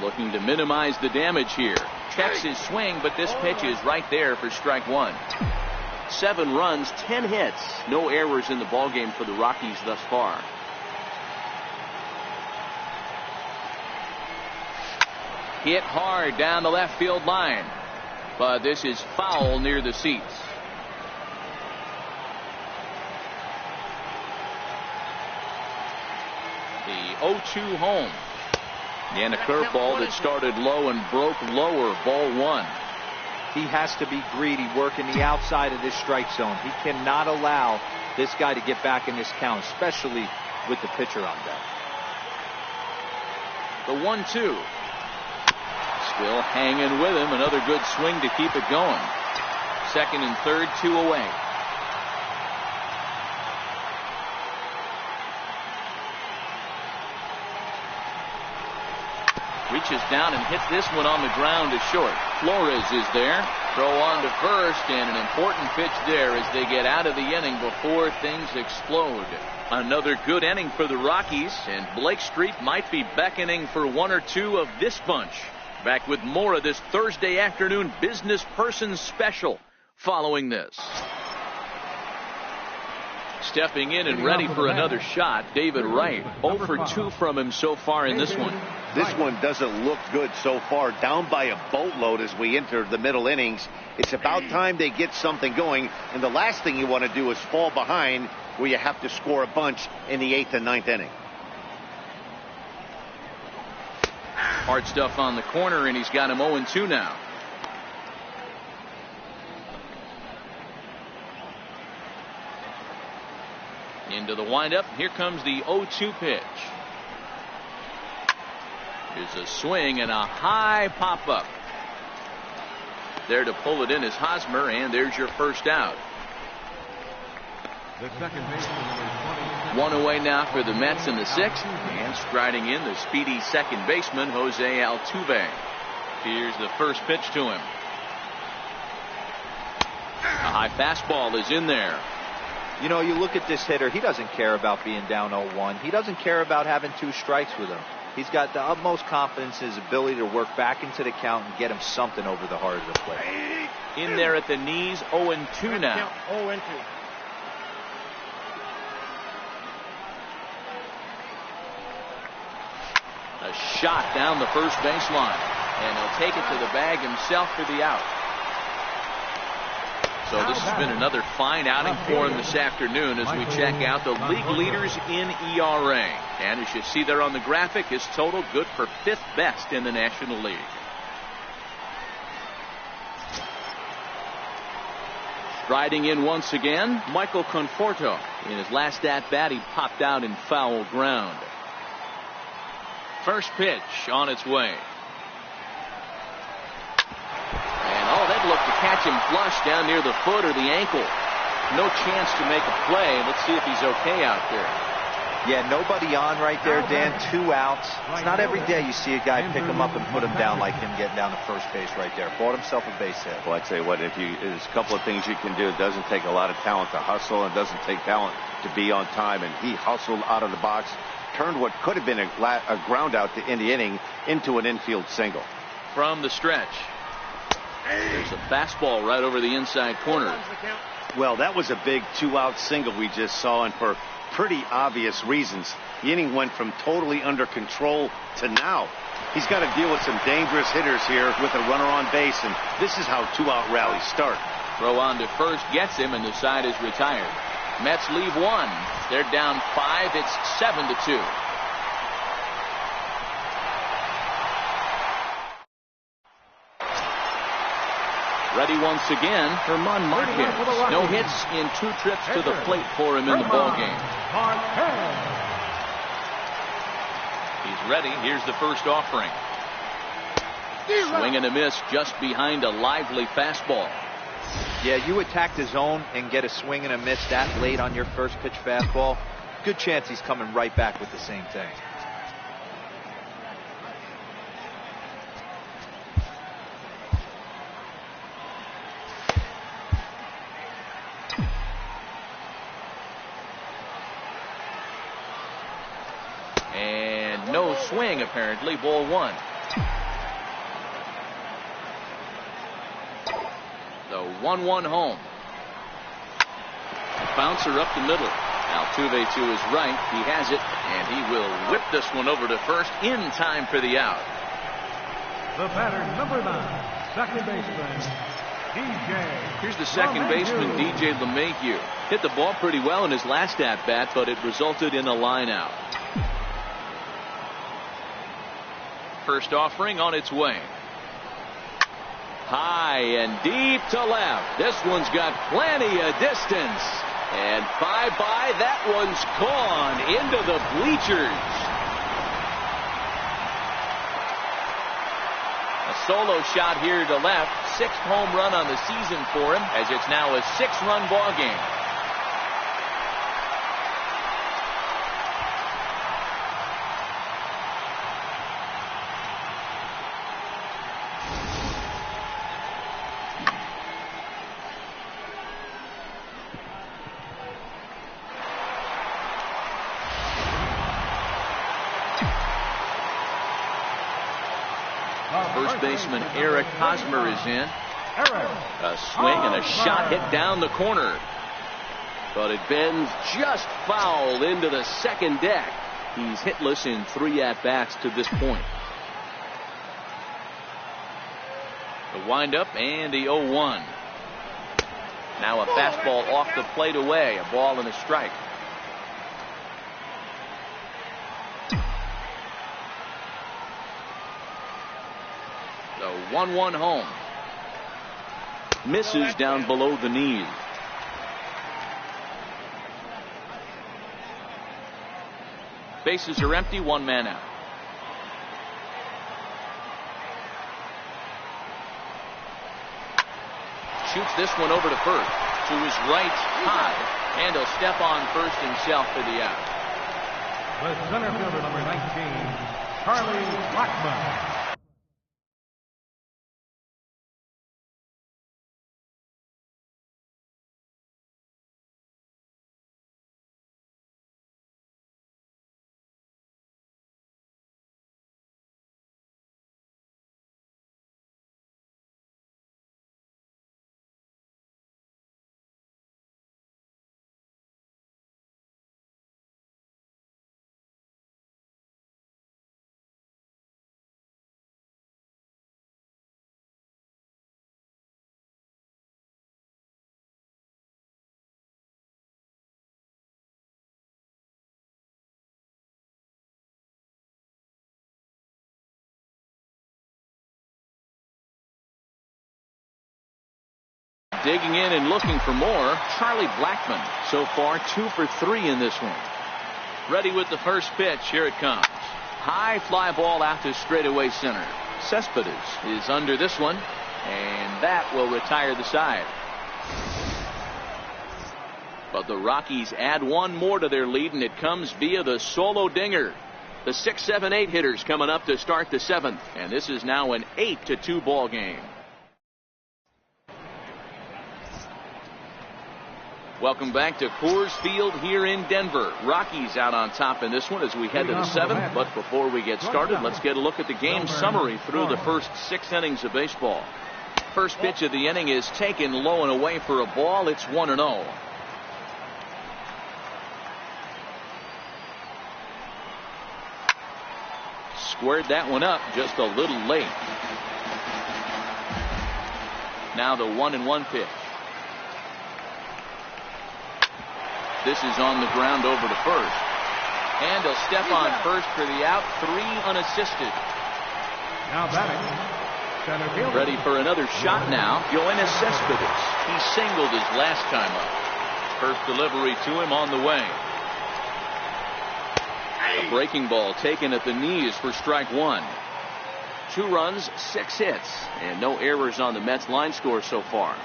Looking to minimize the damage here. Checks his swing, but this pitch is right there for strike 1. 7 runs, 10 hits. No errors in the ballgame for the Rockies thus far. Hit hard down the left field line. But this is foul near the seats. The 0-2 home. And a curveball that started low and broke lower. Ball 1. He has to be greedy, working the outside of this strike zone. He cannot allow this guy to get back in this count, especially with the pitcher on deck. The 1-2. Still hanging with him. Another good swing to keep it going. Second and third, 2 away. Reaches down and hits this one on the ground to short. Flores is there. Throw on to first, and an important pitch there as they get out of the inning before things explode. Another good inning for the Rockies, and Blake Street might be beckoning for 1 or 2 of this bunch. Back with more of this Thursday afternoon Business Person Special following this. Stepping in and ready for another shot, David Wright. 0 for 2 from him so far in this one. This one doesn't look good so far. Down by a boatload as we enter the middle innings. It's about time they get something going. And the last thing you want to do is fall behind where you have to score a bunch in the 8th and 9th inning. Hard stuff on the corner, and he's got him 0-2 now. Into the windup. Here comes the 0-2 pitch. Here's a swing and a high pop-up. There to pull it in is Hosmer, and there's your first out. The second baseman, 1 away now for the Mets in the 6th. And striding in, the speedy second baseman, Jose Altuve. Here's the first pitch to him. A high fastball is in there. You know, you look at this hitter, he doesn't care about being down 0-1. He doesn't care about having 2 strikes with him. He's got the utmost confidence in his ability to work back into the count and get him something over the heart of the plate. In there at the knees, 0-2 now. 0-2. A shot down the first baseline, and he'll take it to the bag himself for the out. So this has been another fine outing for him this afternoon as we check out the league leaders in ERA. And as you see there on the graphic, his total good for 5th best in the National League. Striding in once again, Michael Conforto. In his last at-bat, he popped out in foul ground. First pitch on its way. Oh, they'd look to catch him flush down near the foot or the ankle. No chance to make a play. Let's see if he's okay out there. Yeah, nobody on right there, Dan. 2 outs. It's not every day you see a guy pick him up and put him down like him getting down to first base right there. Bought himself a base hit. Well, I'd say what, there's a couple of things you can do. It doesn't take a lot of talent to hustle, and it doesn't take talent to be on time. And he hustled out of the box, turned what could have been a ground out to end the inning into an infield single. From the stretch. There's a fastball right over the inside corner. Well, that was a big 2-out single we just saw, and for pretty obvious reasons. The inning went from totally under control to now. He's got to deal with some dangerous hitters here with a runner on base, and this is how 2-out rallies start. Throw on to first gets him, and the side is retired. Mets leave 1. They're down 5. It's 7-2. Ready once again, Herman Marquez. No hits in 2 trips to the plate for him in the ballgame. He's ready. Here's the first offering. Swing and a miss just behind a lively fastball. Yeah, you attack the zone and get a swing and a miss that late on your first pitch fastball. Good chance he's coming right back with the same thing. And no swing, apparently. Ball 1. The 1-1 home. Bouncer up the middle. Altuve to his right. He has it, and he will whip this one over to first in time for the out. The batter, number 9, second baseman, DJ. Here's the second baseman, DJ LeMahieu. Hit the ball pretty well in his last at-bat, but it resulted in a line out. First offering on its way. High and deep to left. This one's got plenty of distance. And bye-bye, that one's gone into the bleachers. A solo shot here to left. 6th home run on the season for him, as it's now a 6-run ball game. First baseman Eric Hosmer is in. A swing and a shot hit down the corner. But it bends just foul into the second deck. He's hitless in 3 at-bats to this point. The windup and the 0-1. Now a fastball off the plate away. A ball and a strike. The 1-1 home. Misses down below the knees. Bases are empty, 1 man out. Shoots this one over to first. To his right, high. And he'll step on first himself for the out. The center fielder, number 19, Charlie Blackmon. Digging in and looking for more, Charlie Blackmon. So far 2 for 3 in this one. Ready with the first pitch. Here it comes. High fly ball out to straightaway center. Cespedes is under this one, and that will retire the side. But the Rockies add 1 more to their lead, and it comes via the solo dinger. The 6, 7, 8 hitters coming up to start the 7th, and this is now an 8-2 ball game. Welcome back to Coors Field here in Denver. Rockies out on top in this one as we head to the 7th. But before we get started, let's get a look at the game summary through the first 6 innings of baseball. First pitch of the inning is taken low and away for a ball. It's 1-0. Squared that one up just a little late. Now the 1-1 pitch. This is on the ground over to first. And he'll step on first for the out. 3 unassisted. Now batting, Center field. Ready for another shot now. Yoenis Cespedes. He singled his last time up. First delivery to him on the way. A breaking ball taken at the knees for strike one. 2 runs, 6 hits, and no errors on the Mets line score so far.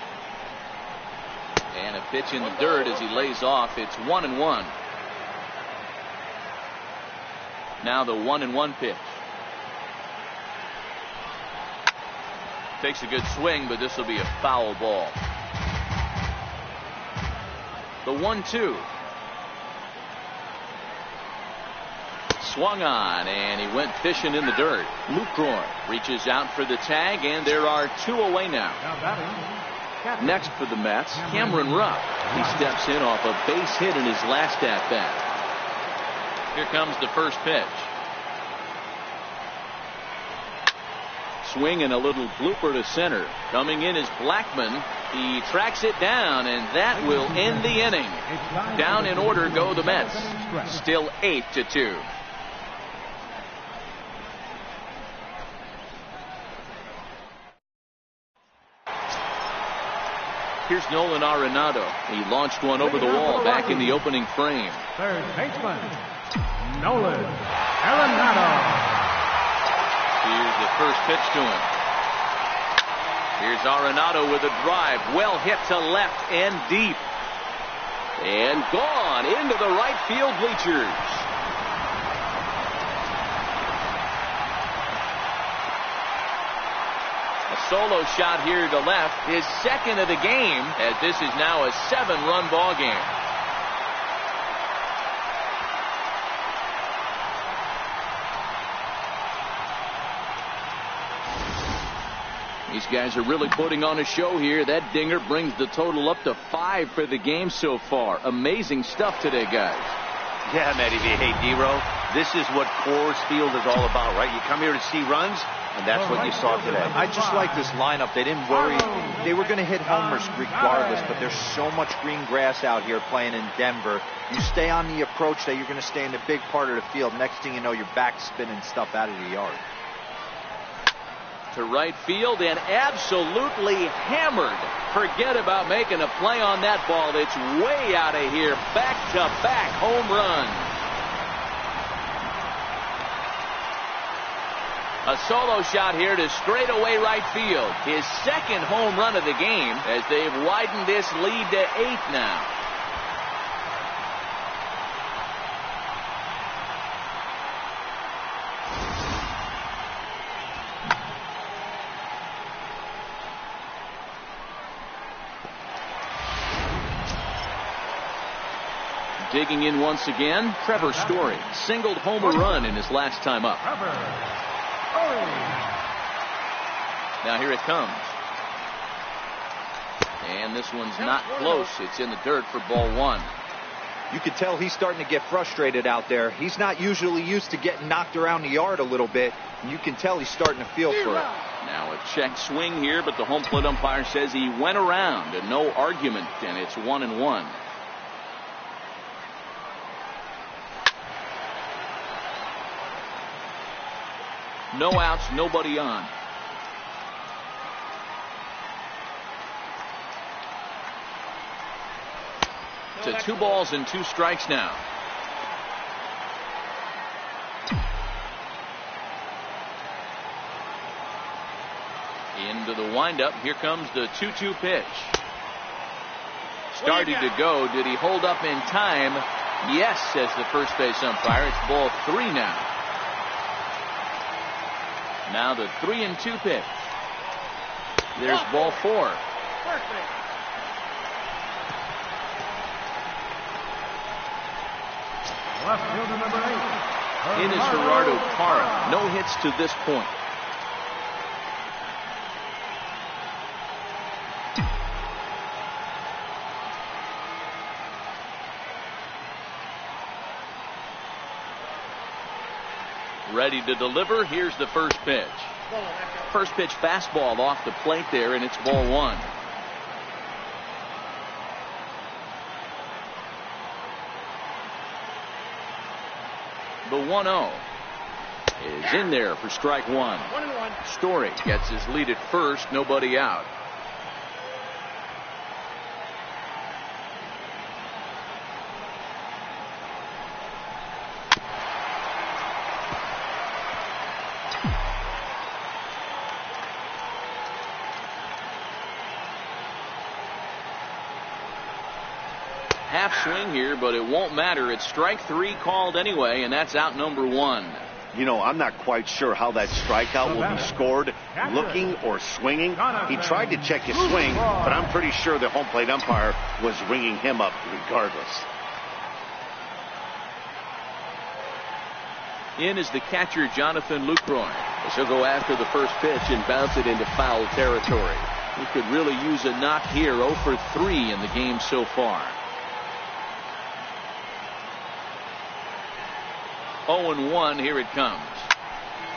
And a pitch in the dirt as he lays off. It's 1-1. Now the 1-1 pitch. Takes a good swing, but this will be a foul ball. The 1-2. Swung on, and he went fishing in the dirt. Lucroy reaches out for the tag, and there are 2 away now. Next for the Mets, Cameron Rupp. He steps in off a base hit in his last at-bat. Here comes the first pitch. Swing and a little blooper to center. Coming in is Blackman. He tracks it down, and that will end the inning. Down in order go the Mets. Still 8-2. Here's Nolan Arenado. He launched one over the wall back in the opening frame. Third baseman, Nolan Arenado. Here's the first pitch to him. Here's Arenado with a drive. Well hit to left and deep. And gone into the right field bleachers. A solo shot here to left. His second of the game, as this is now a 7-run ball game. These guys are really putting on a show here. That dinger brings the total up to 5 for the game so far. Amazing stuff today, guys. Yeah, Matty V. Hey, D-Row, this is what Coors Field is all about, right? You come here to see runs, and that's what you saw today. I just like this lineup. They didn't worry. They were going to hit homers regardless, but there's so much green grass out here playing in Denver. You stay on the approach that you're going to stay in the big part of the field. Next thing you know, you're back spinning stuff out of the yard. To right field and absolutely hammered. Forget about making a play on that ball. It's way out of here. Back-to-back home run. A solo shot here to straightaway right field. His second home run of the game as they've widened this lead to 8 now. Digging in once again, Trevor Story. Singled homer run in his last time up. Now here it comes. And this one's not close. It's in the dirt for ball 1. You can tell he's starting to get frustrated out there. He's not usually used to getting knocked around the yard a little bit. And you can tell he's starting to feel for it. Now a check swing here, but the home plate umpire says he went around and no argument, and it's 1-1. No outs, nobody on. To 2 balls and 2 strikes now. Into the windup. Here comes the 2-2 pitch. Started to go. Did he hold up in time? Yes, says the first base umpire. It's ball 3 now. Now the 3-2 pitch. There's ball 4. Perfect. Left fielder number 8. In is Gerardo Parra. No hits to this point. Ready to deliver. Here's the first pitch. First pitch fastball off the plate there, and it's ball 1. The 1-0. is in there for strike one. Story gets his lead at first, nobody out. Half swing here, but it won't matter. It's strike three called anyway, and that's out number one. You know, I'm not quite sure how that strikeout will be scored, looking or swinging. He tried to check his swing, but I'm pretty sure the home plate umpire was ringing him up regardless. In is the catcher, Jonathan Lucroy. He'll go after the first pitch and bounce it into foul territory. He could really use a knock here. 0 for 3 in the game so far. 0-1, here it comes.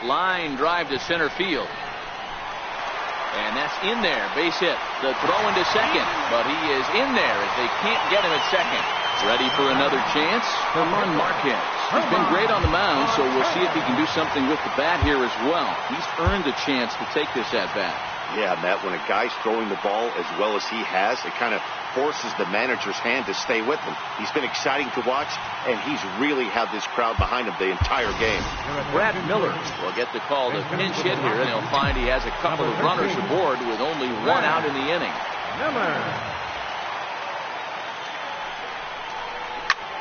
Line drive to center field. And that's in there. Base hit. The throw into second. But he is in there as they can't get him at second. Ready for another chance? Herman Marquez. He's been great on the mound, so we'll see if he can do something with the bat here as well. He's earned a chance to take this at bat. Yeah, Matt, when a guy's throwing the ball as well as he has, it kind of forces the manager's hand to stay with him. He's been exciting to watch, and he's really had this crowd behind him the entire game. Brad Miller will get the call to pinch hit here, and he'll find he has a couple of runners aboard with only one out in the inning.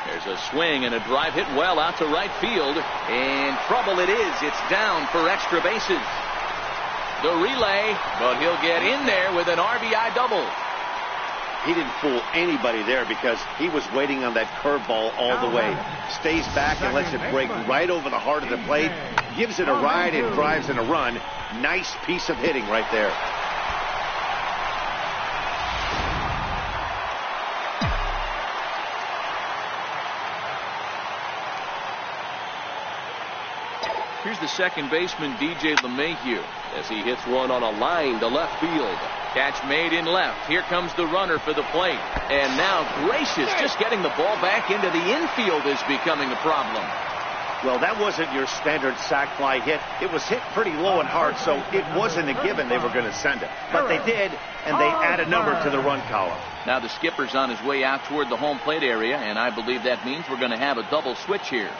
There's a swing and a drive hit well out to right field, and trouble it is. It's down for extra bases. The relay, but he'll get in there with an RBI double. He didn't fool anybody there because he was waiting on that curveball all the way. Stays back and lets it break right over the heart of the plate. Gives it a ride and drives in a run. Nice piece of hitting right there. Here's the second baseman, DJ LeMahieu, as he hits one on a line to left field. Catch made in left. Here comes the runner for the plate. And now gracious, just getting the ball back into the infield is becoming a problem. Well, that wasn't your standard sac fly hit. It was hit pretty low and hard, so it wasn't a given they were going to send it. But they did, and they add a number to the run column. Now the skipper's on his way out toward the home plate area, and I believe that means we're going to have a double switch here.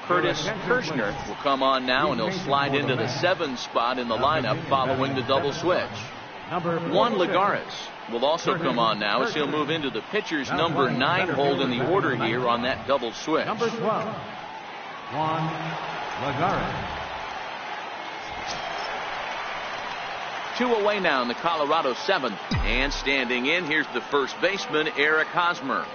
Curtis Kirshner will come on now, and he'll slide into the 7 spot in the lineup following the double switch. Juan Lagares will also come on now as he'll move into the pitcher's number 9 hold in the order here on that double switch. Number 12, Juan Lagares. 2 away now in the Colorado 7th. And standing in, here's the first baseman, Eric Hosmer.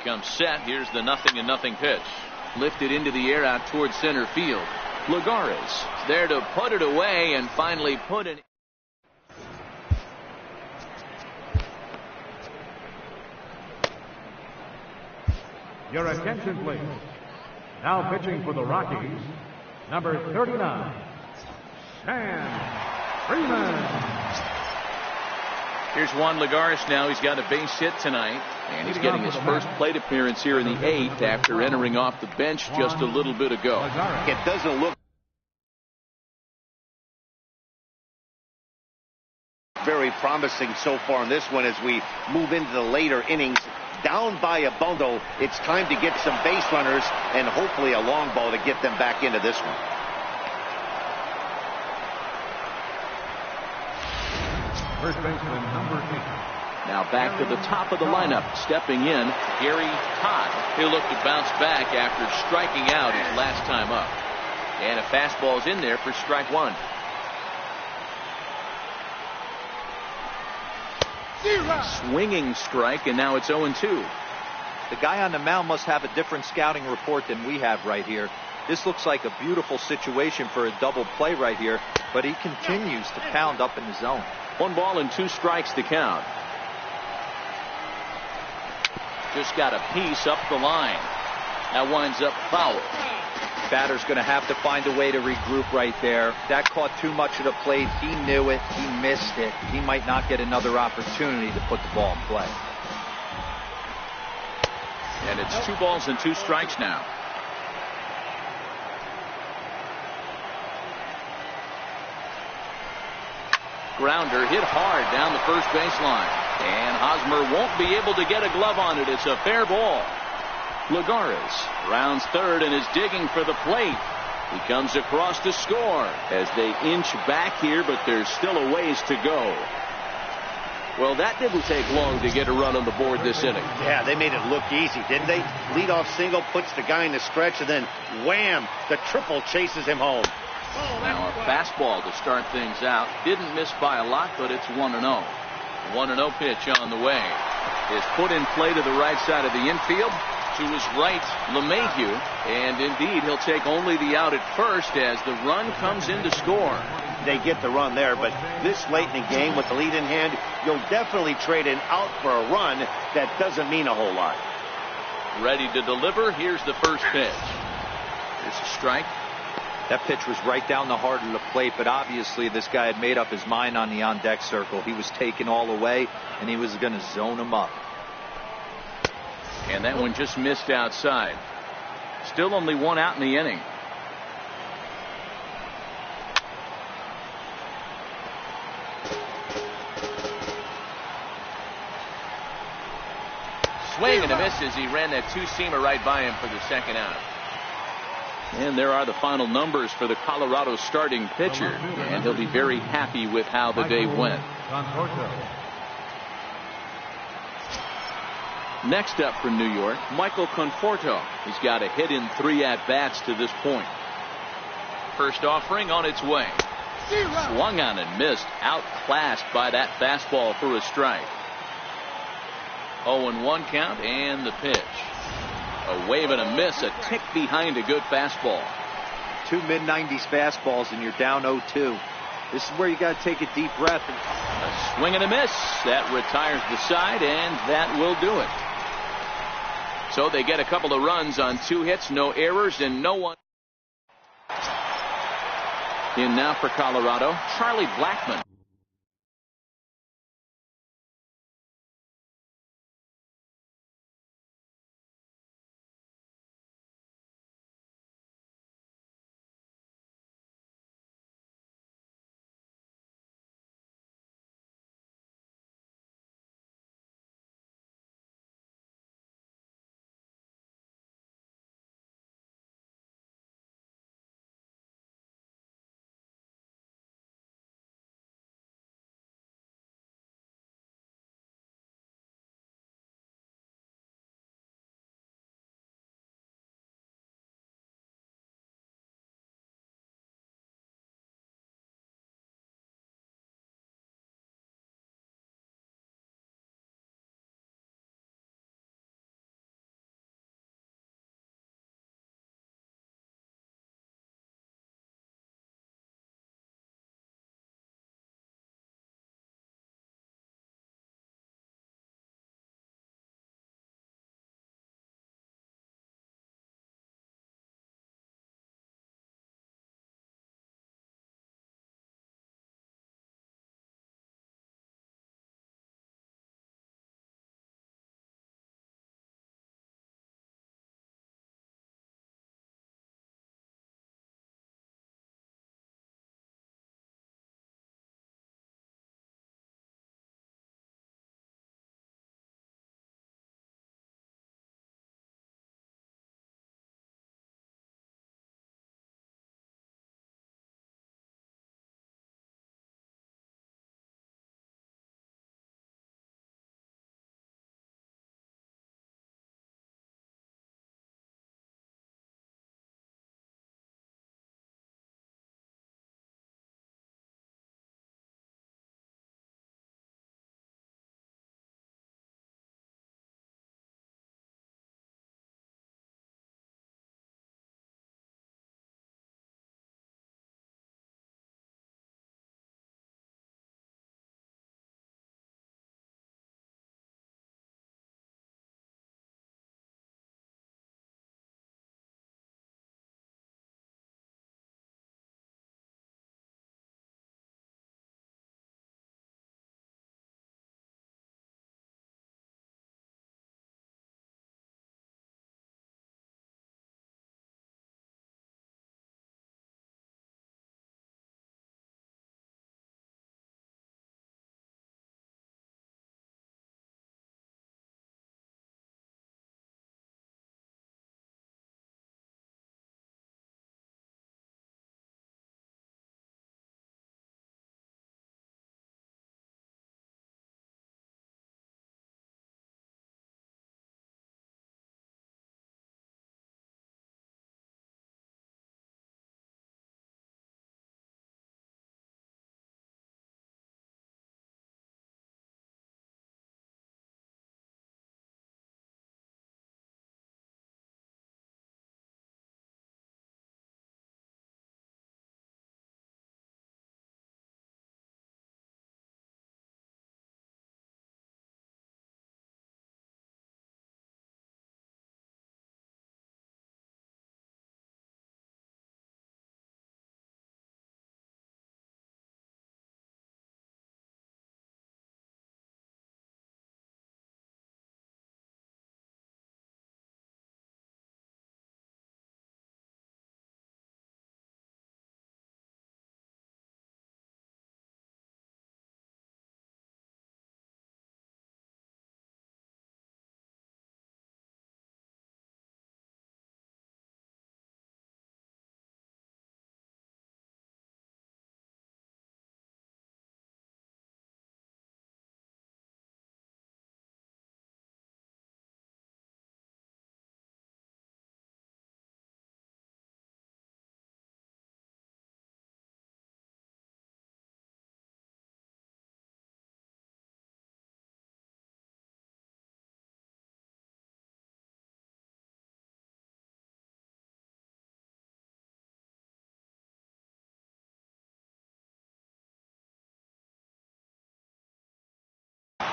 Comes set. Here's the 0-0 pitch. Lifted into the air out towards center field. Lagares there to put it away and finally put it. Your attention, please. Now pitching for the Rockies, number 39, Stan Freeman. Here's Juan Lagares now. He's got a base hit tonight, and he's getting his first plate appearance here in the 8th after entering off the bench just a little bit ago. It doesn't look very promising so far in this one as we move into the later innings. Down by a bundle, it's time to get some base runners and hopefully a long ball to get them back into this one. First baseman, number 8. Now back to the top of the lineup. Stepping in, Gary Todd. He'll look to bounce back after striking out his last time up. And a fastball's in there for strike 1. Swinging strike, and now it's 0-2. The guy on the mound must have a different scouting report than we have right here. This looks like a beautiful situation for a double play right here, but he continues to pound up in the zone. 1 ball and 2 strikes to count. Just got a piece up the line. That winds up foul. Batter's going to have to find a way to regroup right there. That caught too much of the plate. He knew it. He missed it. He might not get another opportunity to put the ball in play. And it's 2 balls and 2 strikes now. Grounder hit hard down the first baseline. And Hosmer won't be able to get a glove on it. It's a fair ball. Lagares rounds third and is digging for the plate. He comes across to score as they inch back here, but there's still a ways to go. Well, that didn't take long to get a run on the board this inning. Yeah, they made it look easy, didn't they? Leadoff single puts the guy in the stretch, and then wham, the triple chases him home. Now a fastball to start things out. Didn't miss by a lot, but it's 1-0. 1-0 pitch on the way. Is put in play to the right side of the infield. To his right, LeMahieu, and indeed he'll take only the out at first as the run comes in to score. They get the run there, but this late in the game with the lead in hand, you'll definitely trade an out for a run. That doesn't mean a whole lot. Ready to deliver. Here's the first pitch. It's a strike. That pitch was right down the heart of the plate, but obviously this guy had made up his mind on the on-deck circle. He was taken all away, and he was going to zone him up. And that one just missed outside. Still only 1 out in the inning. Swing and a miss as he ran that 2-seamer right by him for the second out. And there are the final numbers for the Colorado starting pitcher. And he'll be very happy with how the day went. Next up for New York, Michael Conforto. He's got a hit in 3 at-bats to this point. First offering on its way. Swung on and missed. Outclassed by that fastball for a strike. 0-1 count and the pitch. A wave and a miss. A tick behind a good fastball. 2 mid-90s fastballs and you're down 0-2. This is where you got to take a deep breath. A swing and a miss. That retires the side, and that will do it. So they get a couple of runs on 2 hits, no errors, and no one. In now for Colorado, Charlie Blackmon.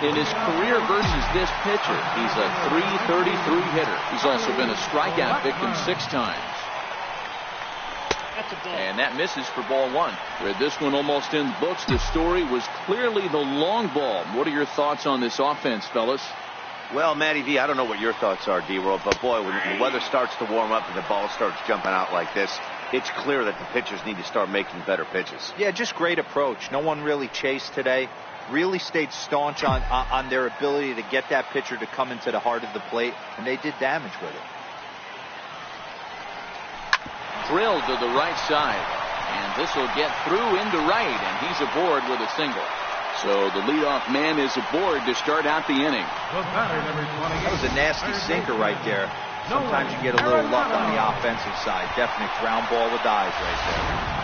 In his career versus this pitcher, he's a .333 hitter. He's also been a strikeout victim 6 times. And that misses for ball 1. With this one almost in the books, the story was clearly the long ball. What are your thoughts on this offense, fellas? Well, Matty V, I don't know what your thoughts are, D-Roll, but boy, when the weather starts to warm up and the ball starts jumping out like this, it's clear that the pitchers need to start making better pitches. Yeah, just great approach. No one really chased today. Really stayed staunch on their ability to get that pitcher to come into the heart of the plate, and they did damage with it. Drilled to the right side, and this will get through into right, and he's aboard with a single. So the leadoff man is aboard to start out the inning. That was a nasty sinker right there. Sometimes you get a little luck on the offensive side. Definite ground ball with eyes right there.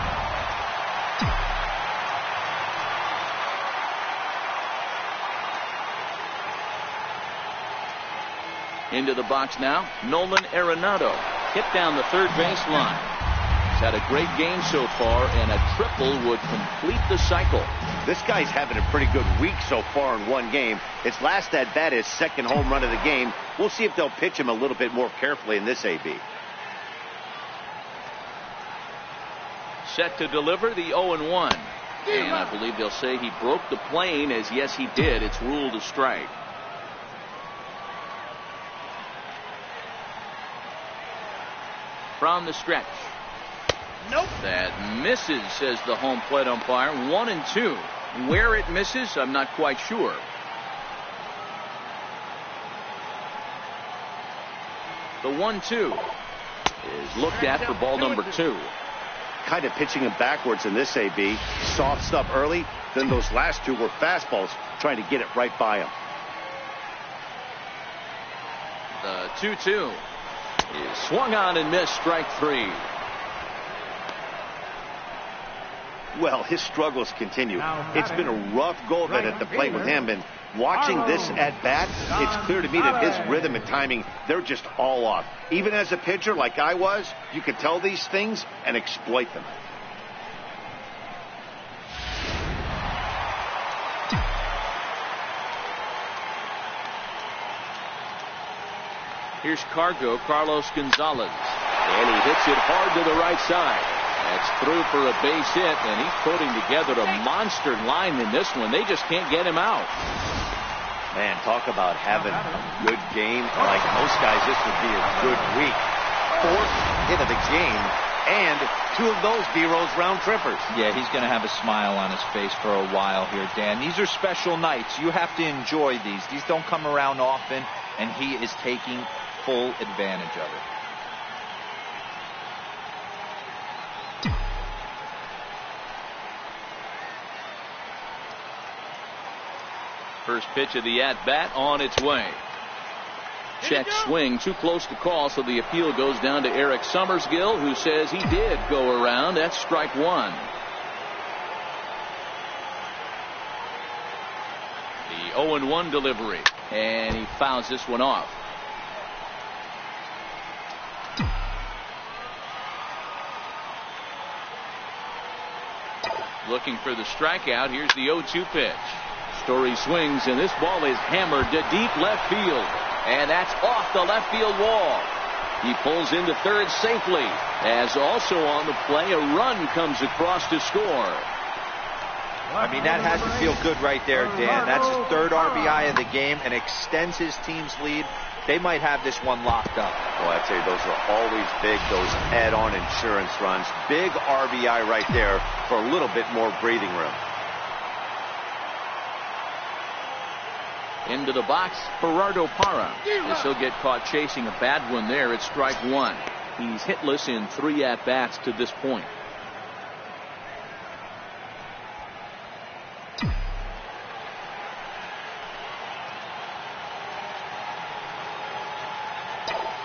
Into the box now, Nolan Arenado. Hit down the third base line. He's had a great game so far, and a triple would complete the cycle. This guy's having a pretty good week so far in one game. His last at-bat is second home run of the game. We'll see if they'll pitch him a little bit more carefully in this AB. Set to deliver the 0-1. And I believe they'll say he broke the plane, as yes he did. It's ruled a strike. From the stretch. Nope. That misses, says the home plate umpire. 1-2. Where it misses, I'm not quite sure. The 1-2 is looked at for ball number 2. Kind of pitching him backwards in this AB. Soft stuff early, then those last 2 were fastballs, trying to get it right by him. The 2-2 is swung on and missed, strike 3. Well, his struggles continue. It's been a rough go of it at the plate with him, and watching this at bat, it's clear to me that his rhythm and timing, they're just all off. Even as a pitcher like I was, you could tell these things and exploit them. Here's Carlos Gonzalez, and he hits it hard to the right side. That's through for a base hit, and he's putting together a monster line in this one. They just can't get him out. Man, talk about having a good game. Like most guys, this would be a good week. 4th hit of the game, and 2 of those D-Rose round trippers. Yeah, he's going to have a smile on his face for a while here, Dan. These are special nights. You have to enjoy these. These don't come around often, and he is taking full advantage of it. First pitch of the at-bat on its way. Check swing, too close to call, so the appeal goes down to Eric Summersgill, who says he did go around. That's strike 1. The 0-1 delivery, and he fouls this one off. Looking for the strikeout. Here's the 0-2 pitch. Story swings, and this ball is hammered to deep left field. And that's off the left field wall. He pulls into third safely. As also on the play, a run comes across to score. I mean, that has to feel good right there, Dan. That's his 3rd RBI of the game and extends his team's lead. They might have this one locked up. Well, I'd say those are always big, those add-on insurance runs. Big RBI right there for a little bit more breathing room. Into the box, Gerardo Parra. As he'll get caught chasing a bad one there. It's strike 1. He's hitless in 3 at-bats to this point.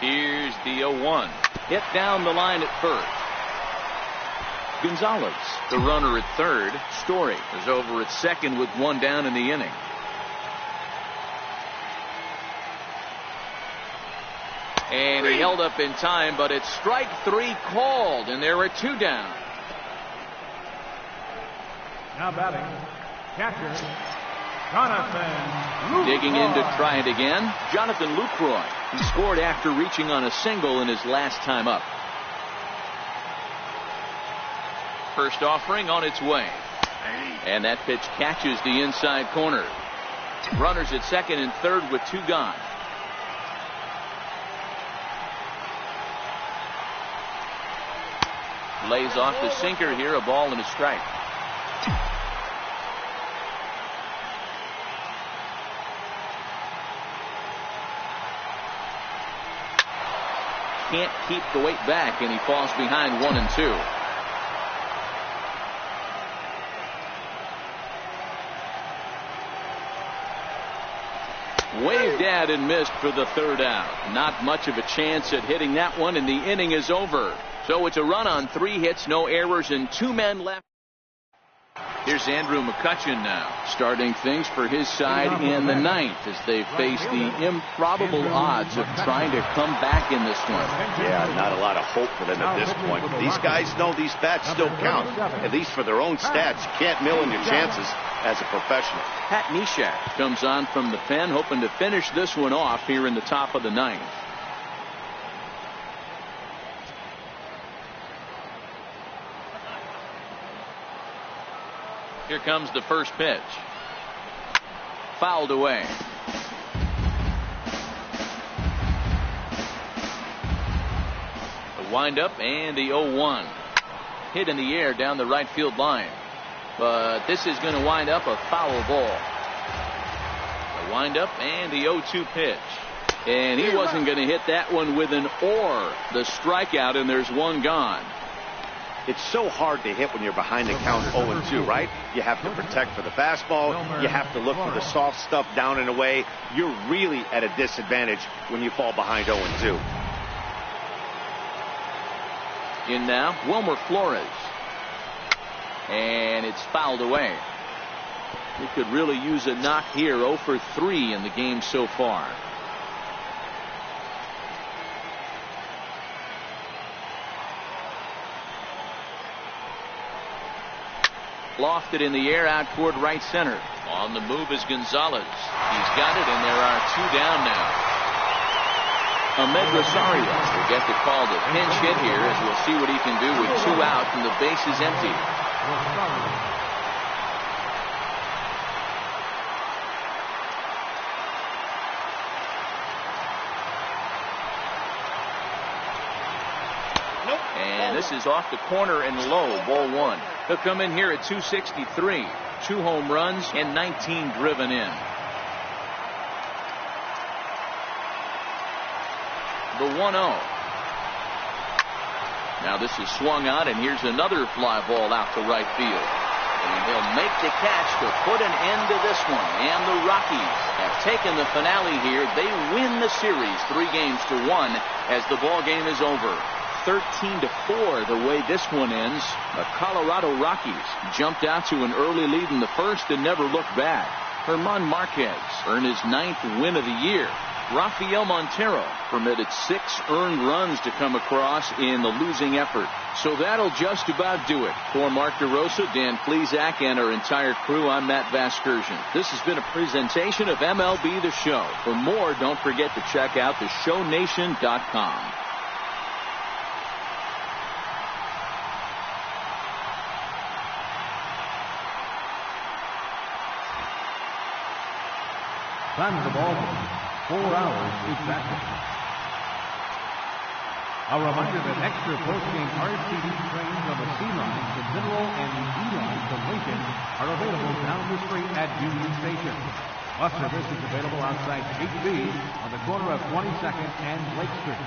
Here's the 0-1. Hit down the line at first. Gonzalez, the runner at third. Story is over at second with 1 down in the inning. And he held up in time, but it's strike 3 called, and there are 2 down. Now batting, catcher, Digging in to try it again, Jonathan Lucroy. He scored after reaching on a single in his last time up. First offering on its way. And that pitch catches the inside corner. Runners at second and third with 2 gone. Lays off the sinker here, a ball and a strike. Can't keep the weight back, and he falls behind 1 and 2. Waved at and missed for the 3rd out. Not much of a chance at hitting that one, and the inning is over. So it's a run on 3 hits, no errors, and 2 men left. Here's Andrew McCutchen now, starting things for his side in the 9th as they face the improbable odds of trying to come back in this one. Yeah, not a lot of hope for them at this point. These guys know these bats still count, at least for their own stats. You can't mill in your chances as a professional. Pat Neshek comes on from the pen, hoping to finish this one off here in the top of the 9th. Here comes the first pitch. Fouled away. The windup and the 0-1. Hit in the air down the right field line. But this is going to wind up a foul ball. The windup and the 0-2 pitch. And he wasn't going to hit that one with an or. The strikeout, and there's 1 gone. It's so hard to hit when you're behind the count 0-2, right? You have to protect for the fastball. You have to look for the soft stuff down and away. You're really at a disadvantage when you fall behind 0-2. In now, Wilmer Flores. And it's fouled away. He could really use a knock here. 0 for 3 in the game so far. Lofted in the air out toward right center. On the move is Gonzalez. He's got it, and there are 2 down now. Ahmed Rosario will get the call to pinch hit here, as we'll see what he can do with 2 out and the base is empty. And this is off the corner and low, ball 1. He'll come in here at 263. 2 home runs and 19 driven in. The 1-0. Now this is swung on, and here's another fly ball out to right field. And he'll make the catch to put an end to this one. And the Rockies have taken the finale here. They win the series 3-1 as the ball game is over. 13-4 the way this one ends. The Colorado Rockies jumped out to an early lead in the first and never looked back. German Marquez earned his 9th win of the year. Rafael Montero permitted 6 earned runs to come across in the losing effort. So that'll just about do it. For Mark DeRosa, Dan Plesac, and our entire crew, I'm Matt Vasgersian. This has been a presentation of MLB The Show. For more, don't forget to check out theshownation.com. Time of the ball game, 4 hours exactly. A reminder that extra post-game RCD trains on the C line, the Mineral, and the E line from Lincoln are available down the street at Union Station. Bus service is available outside Gate B on the corner of 22nd and Lake Street.